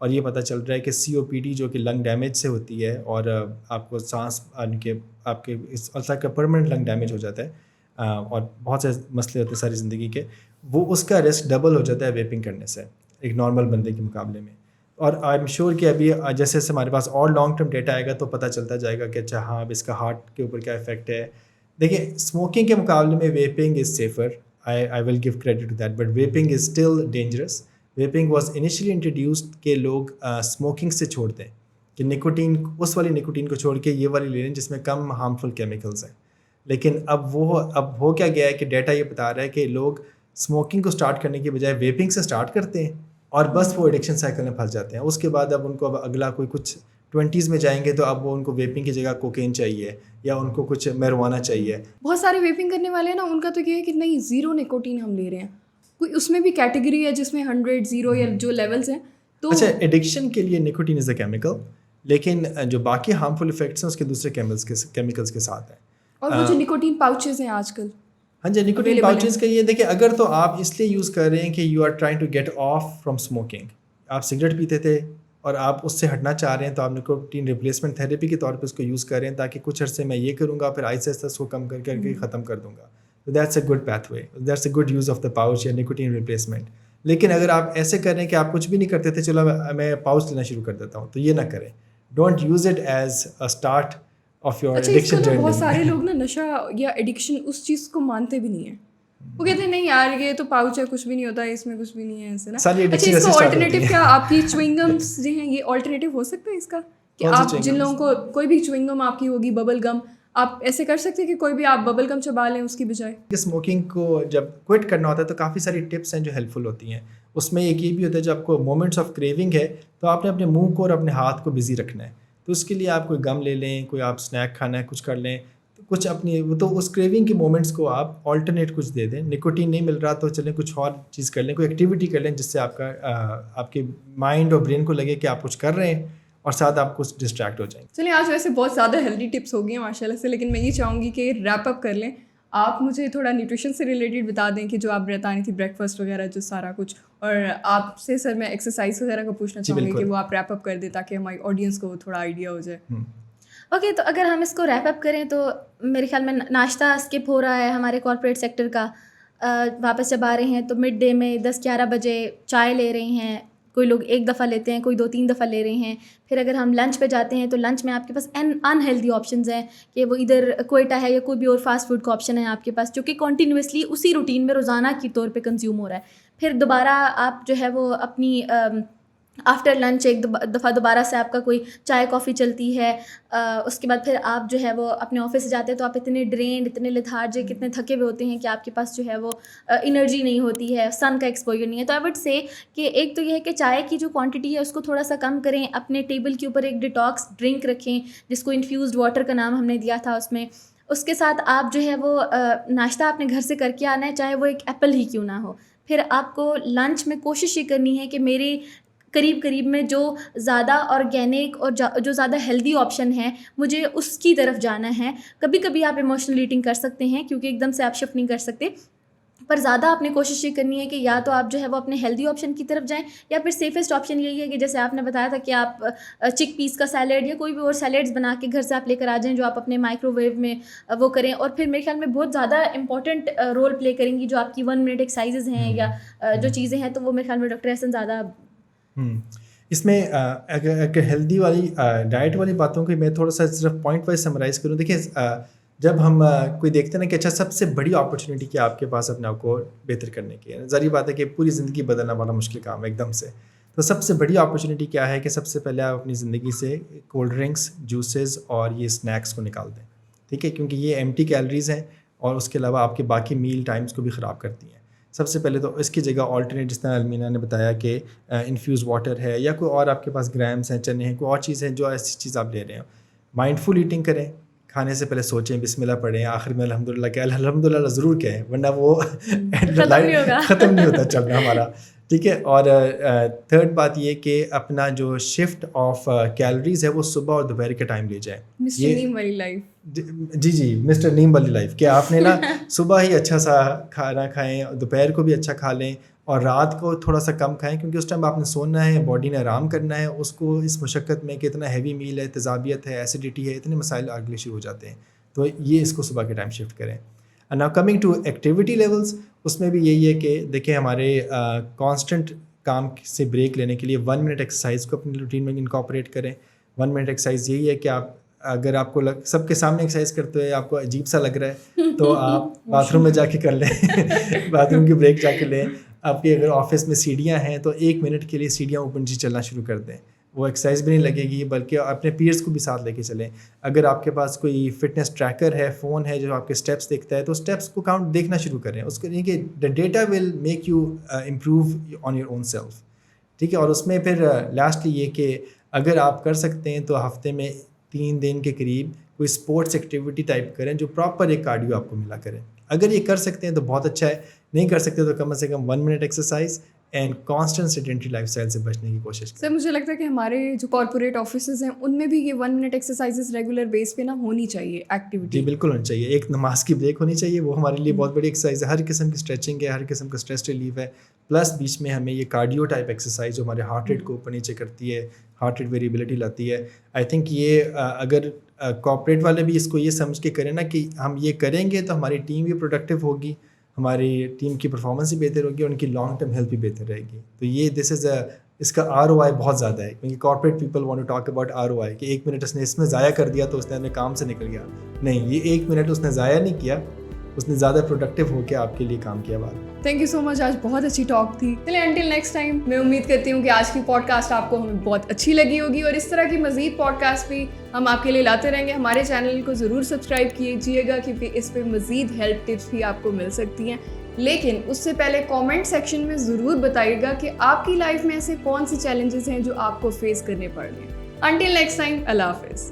A: اور یہ پتہ چل رہا ہے کہ COPD جو کہ لنگ ڈیمیج سے ہوتی ہے اور آپ کو سانس کے آپ کے اس عرصہ کا پرماننٹ لنگ ڈیمیج ہو جاتا ہے اور بہت سے مسئلے ہوتے ہیں ساری زندگی کے, وہ اس کا رسک ڈبل ہو جاتا ہے ویپنگ کرنے سے ایک نارمل بندے کے مقابلے میں. اور آئی ایم شیور کہ ابھی جیسے جیسے ہمارے پاس اور لانگ ٹرم ڈیٹا آئے گا تو پتہ چلتا جائے گا کہ اچھا ہاں اب اس کا ہارٹ کے اوپر کیا افیکٹ ہے. دیکھیں اسموکنگ کے مقابلے میں vaping is safer, I will give credit to that, but vaping is still dangerous. Vaping was initially introduced کہ لوگ اسموکنگ سے چھوڑ دیں, کہ نکوٹین اس والی نکوٹین کو چھوڑ کے یہ والی لے لیں جس میں کم ہارمفل کیمیکلز ہیں. لیکن اب ہو کیا گیا ہے کہ ڈیٹا یہ بتا رہا ہے کہ لوگ اسموکنگ کو سٹارٹ کرنے کی بجائے ویپنگ سے سٹارٹ کرتے ہیں اور بس وہ ایڈکشن سائیکل میں پھنس جاتے ہیں. اس کے بعد اب ان کو اب اگلا کوئی کچھ 20s میں جائیں گے تو اب وہ ان کو ویپنگ کی جگہ کوکین چاہیے یا ان کو کچھ میروانہ چاہیے.
B: بہت سارے ویپنگ کرنے والے ہیں نا, ان کا تو یہ ہے کہ نہیں 0 نکوٹین ہم لے رہے ہیں, کوئی اس میں بھی کیٹیگری ہے جس میں 100 0 یا جو لیولس ہیں. تو
A: اچھا ایڈکشن کے لیے نکوٹین از اے کیمیکل, لیکن جو باقی ہارمفل افیکٹس ہیں اس کے دوسرے کیمیکلس کے ساتھ ہیں.
B: اور وہ جو نکوٹین پاؤچز ہیں آج کل,
A: ہاں جی نکوٹین پاؤچز کا یہ دیکھیں, اگر تو آپ اس لیے یوز کر رہے ہیں کہ you are trying to get off from smoking, آپ سگریٹ پیتے تھے اور آپ اس سے ہٹنا چاہ رہے ہیں تو آپ نکوٹین ریپلیسمنٹ تھیراپی کے طور پہ اس کو یوز کر رہے ہیں تاکہ کچھ عرصے میں یہ کروں گا پھر آہستہ آہستہ اس کو کم کر کے ختم کر دوں گا. That's a good pathway, that's a good use of the pouch یا نکوٹین ریپلیسمنٹ. لیکن اگر آپ ایسے کر رہے ہیں کہ آپ کچھ بھی نہیں کرتے تھے, چلو میں پاؤچ لینا شروع کر دیتا ہوں, تو یہ نہ کریں. Don't use it as a start of your addiction journey.
B: بہت سارے لوگ نا نشہ یا ایڈکشن اس چیز کو مانتے بھی نہیں ہیں. وہ کہتے ہیں نہیں یار یہ تو پاؤچ ہے, کچھ بھی نہیں ہوتا ہے اس میں, کچھ بھی نہیں ہے ایسے نا. اچھا اس کا آلٹرنیٹیو کیا آپ کی چوئنگمس جو ہیں یہ آلٹرنیٹیو ہو سکتا ہے اس کا, کہ آپ جن لوگوں کو کوئی بھی چوئنگم آپ کی ہوگی ببل گم, آپ ایسے کر سکتے ہیں کہ کوئی بھی آپ ببل گم چبا لیں اس کی بجائے.
A: اسموکنگ کو جب کوئٹ کرنا ہوتا ہے تو کافی ساری ٹپس ہیں جو ہیلپ فل ہوتی ہیں. اس میں ایک یہ بھی ہوتا ہے جب آپ کو مومنٹس آف کریونگ ہے تو آپ نے اپنے منہ کو اور اپنے ہاتھ کو بزی رکھنا ہے. تو اس کے لیے آپ کوئی گم لے لیں, کوئی آپ اسنیک کھانا ہے کچھ کر لیں, کچھ اپنی تو اس کریونگ کے مومنٹس کو آپ آلٹرنیٹ کچھ دے دیں. نکوٹین نہیں مل رہا تو چلیں کچھ اور چیز کر لیں, کوئی ایکٹیویٹی کر لیں جس سے آپ کے مائنڈ اور برین کو لگے کہ آپ کچھ کر رہے ہیں اور ساتھ آپ کچھ ڈسٹریکٹ ہو جائیں.
B: چلیں آج ویسے بہت زیادہ ہیلدی ٹپس ہو گئی ہیں ماشاء اللہ سے, لیکن میں یہ چاہوں گی کہ ریپ اپ کر لیں. آپ مجھے تھوڑا نیوٹریشن سے ریلیٹڈ بتا دیں کہ جو آپ بتانی تھی بریک فاسٹ وغیرہ جو سارا کچھ, اور آپ سے سر میں ایکسرسائز وغیرہ کا پوچھنا چاہوں گی کہ وہ آپ ریپ اپ کر دیں تاکہ ہماری آڈینس کو تھوڑا آئیڈیا ہو جائے.
C: اوکے, تو اگر ہم اس کو ریپ اپ کریں تو میرے خیال میں ناشتہ اسکپ ہو رہا ہے ہمارے کارپوریٹ سیکٹر کا. واپس جب آ رہے ہیں تو مڈ ڈے میں 10-11 بجے چائے لے رہے ہیں, کوئی لوگ 1 دفعہ لیتے ہیں, کوئی 2-3 دفعہ لے رہے ہیں. پھر اگر ہم لنچ پہ جاتے ہیں تو لنچ میں آپ کے پاس انہیلدی آپشنز ہیں کہ وہ ادھر کوئٹہ ہے یا کوئی بھی اور فاسٹ فوڈ کا آپشن ہے آپ کے پاس جو کہ کنٹینیوسلی اسی روٹین میں روزانہ کے طور پہ کنزیوم ہو رہا ہے. پھر دوبارہ آپ جو ہے وہ اپنی آفٹر لنچ ایک دفعہ دوبارہ سے آپ کا کوئی چائے کافی چلتی ہے. اس کے بعد پھر آپ جو ہے وہ اپنے آفس سے جاتے ہیں تو آپ اتنے ڈرینڈ, اتنے لیتھارجک, اتنے تھکے ہوئے ہوتے ہیں کہ آپ کے پاس جو ہے وہ انرجی نہیں ہوتی ہے, سن کا ایکسپوجر نہیں ہے. تو آئی وڈ سے کہ ایک تو یہ ہے کہ چائے کی جو کوانٹٹی ہے اس کو تھوڑا سا کم کریں, اپنے ٹیبل کے اوپر ایک ڈیٹاکس ڈرنک رکھیں جس کو انفیوزڈ واٹر کا نام ہم نے دیا تھا اس میں. اس کے ساتھ آپ جو ہے وہ ناشتہ اپنے گھر سے کر کے آنا ہے, چاہے وہ ایک ایپل ہی کیوں نہ ہو. پھر آپ کو لنچ میں کوشش یہ کرنی ہے کہ میرے قریب میں جو زیادہ آرگینک اور جو زیادہ ہیلدی آپشن ہے مجھے اس کی طرف جانا ہے. کبھی کبھی آپ ایموشنل ایٹنگ کر سکتے ہیں کیونکہ ایک دم سے آپ شفٹ نہیں کر سکتے, پر زیادہ آپ نے کوشش یہ کرنی ہے کہ یا تو آپ جو ہے وہ اپنے ہیلدی آپشن کی طرف جائیں, یا پھر سیفسٹ آپشن یہی ہے کہ جیسے آپ نے بتایا تھا کہ آپ چک پیس کا سیلیڈ یا کوئی بھی اور سیلیڈس بنا کے گھر سے آپ لے کر آ جائیں جو آپ اپنے مائکرو ویو میں وہ کریں. اور پھر میرے خیال میں بہت زیادہ امپورٹنٹ رول پلے کریں گی جو آپ کی 1 منٹ ایکسرسائزز ہیں یا جو چیزیں ہیں, تو وہ میرے خیال میں ڈاکٹر احسن زیادہ.
A: اس میں اگر ہیلدی والی ڈائٹ والی باتوں کو میں تھوڑا سا صرف پوائنٹ وائز سمرائز کروں. دیکھیں جب ہم کوئی دیکھتے ہیں نا کہ اچھا سب سے بڑی اپرچونیٹی کیا آپ کے پاس اپنے آپ کو بہتر کرنے کی ہے, ظاہری بات ہے کہ پوری زندگی بدلنا بڑا مشکل کام ہے ایک دم سے. تو سب سے بڑی اپرچونیٹی کیا ہے کہ سب سے پہلے آپ اپنی زندگی سے کولڈ ڈرنکس, جوسز اور یہ اسنیکس کو نکال دیں, ٹھیک ہے, کیونکہ یہ ایمٹی کیلریز ہیں اور اس کے علاوہ آپ کے باقی میل ٹائمس کو بھی خراب کرتی ہیں. سب سے پہلے تو اس کی جگہ آلٹرنیٹ, جس طرح المینا نے بتایا کہ انفیوز واٹر ہے یا کوئی اور آپ کے پاس گرامس ہیں, چنے ہیں, کوئی اور چیز ہے جو ایسی چیز آپ لے رہے ہیں. مائنڈ فل ایٹنگ کریں, کھانے سے پہلے سوچیں, بسم اللہ پڑھیں, آخر میں الحمدللہ کہیں, الحمدللہ ضرور کہیں, ورنہ وہ ختم نہیں ہوتا چلنا ہمارا. ٹھیک ہے. اور تھرڈ بات یہ کہ اپنا جو شفٹ آف کیلوریز ہے وہ صبح اور دوپہر کے ٹائم لے جائیں.
B: مسٹر نیم والی لائف.
A: جی مسٹر نیم والی لائف کہ آپ نے نا صبح ہی اچھا سا کھانا کھائیں, دوپہر کو بھی اچھا کھا لیں اور رات کو تھوڑا سا کم کھائیں, کیونکہ اس ٹائم آپ نے سونا ہے, باڈی نے آرام کرنا ہے. اس کو اس مشقت میں کہ اتنا ہیوی میل ہے, تیزابیت ہے, ایسیڈیٹی ہے, اتنے مسائل اگلے شروع ہو جاتے ہیں. تو یہ اس کو صبح کے ٹائم شفٹ کریں. Now coming to activity levels, اس میں بھی یہی ہے کہ دیکھیں ہمارے کانسٹنٹ کام سے بریک لینے کے لیے 1 منٹ ایکسرسائز کو اپنی روٹین میں انکارپوریٹ کریں. 1 منٹ ایکسرسائز یہی ہے کہ آپ اگر آپ کو سب کے سامنے ایکسرسائز کرتے ہوئے آپ کو عجیب سا لگ رہا ہے تو آپ باتھ روم میں جا کے کر لیں, باتھ روم کی بریک جا کے لیں. آپ کے اگر آفس میں سیڑھیاں ہیں تو 1 منٹ کے لیے سیڑھیاں اوپر نیچے چلنا شروع کر دیں. وہ ایکسرسائز بھی نہیں لگے گی بلکہ اپنے پیئرس کو بھی ساتھ لے کے چلیں. اگر آپ کے پاس کوئی فٹنس ٹریکر ہے, فون ہے جو آپ کے اسٹیپس دیکھتا ہے, تو اسٹیپس کو کاؤنٹ دیکھنا شروع کریں. اس کو نہیں کہ the data will make you improve on your own self. ٹھیک ہے. اور اس میں پھر لاسٹلی یہ کہ اگر آپ کر سکتے ہیں تو ہفتے میں 3 دن کے قریب کوئی اسپورٹس ایکٹیویٹی ٹائپ کریں جو پراپر ایک کارڈیو آپ کو ملا کریں. اگر یہ کر سکتے ہیں تو بہت اچھا ہے, نہیں کر سکتے تو کم سے کم 1 minute exercise and constant sedentary life style سے بچنے کی کوشش کریں.
B: سر مجھے لگتا ہے کہ ہمارے جو کارپوریٹ آفیسز ہیں ان میں بھی یہ 1 منٹ ایکسرسائزز ریگولر بیس پہ نا ہونی چاہیے ایکٹیویٹی.
A: جی بالکل ہونی چاہیے. ایک نماز کی بریک ہونی چاہیے, وہ ہمارے لیے بہت بڑی ایکسرسائز ہے. ہر قسم کی اسٹریچنگ ہے, ہر قسم کا اسٹریس ریلیف ہے, پلس بیچ میں ہمیں یہ کارڈیو ٹائپ ایکسرسائز جو ہمارے ہارٹ ریٹ کو اوپر نیچے کرتی ہے, ہارٹ ریٹ ویریبلٹی لاتی ہے. آئی تھنک یہ اگر کارپوریٹ والے بھی اس کو یہ سمجھ کے کریں نا کہ ہم یہ کریں گے تو ہماری ٹیم بھی پروڈکٹیو ہوگی, ہماری ٹیم کی پرفارمنس بھی بہتر ہوگی اور ان کی لانگ ٹرم ہیلتھ بھی بہتر رہے گی. تو یہ دس از اس کا ROI بہت زیادہ ہے, کیونکہ corporate people want to talk about ROI کہ 1 منٹ اس نے اس میں ضائع کر دیا تو اس نے اپنے کام سے نکل گیا. نہیں, یہ 1 منٹ اس نے ضائع نہیں کیا, اس نے زیادہ پروڈکٹیو ہو کے آپ کے لیے کام کیا. بعد
B: تھینک یو سو مچ, آج بہت اچھی ٹاک تھی. چلیں انٹل نیکسٹ ٹائم, میں امید کرتی ہوں کہ آج کی پوڈ کاسٹ آپ کو ہمیں بہت اچھی لگی ہوگی اور اس طرح کی مزید پوڈ کاسٹ بھی ہم آپ کے لیے لاتے رہیں گے. ہمارے چینل کو ضرور سبسکرائب کیجیے گا کیونکہ اس پہ مزید ہیلپ ٹپس بھی آپ کو مل سکتی ہیں. لیکن اس سے پہلے کامنٹ سیکشن میں ضرور بتائیے گا کہ آپ کی لائف میں ایسے کون سے چیلنجز ہیں جو آپ کو فیس کرنے پڑ رہے ہیں. انٹل نیکسٹ ٹائم, اللہ حافظ.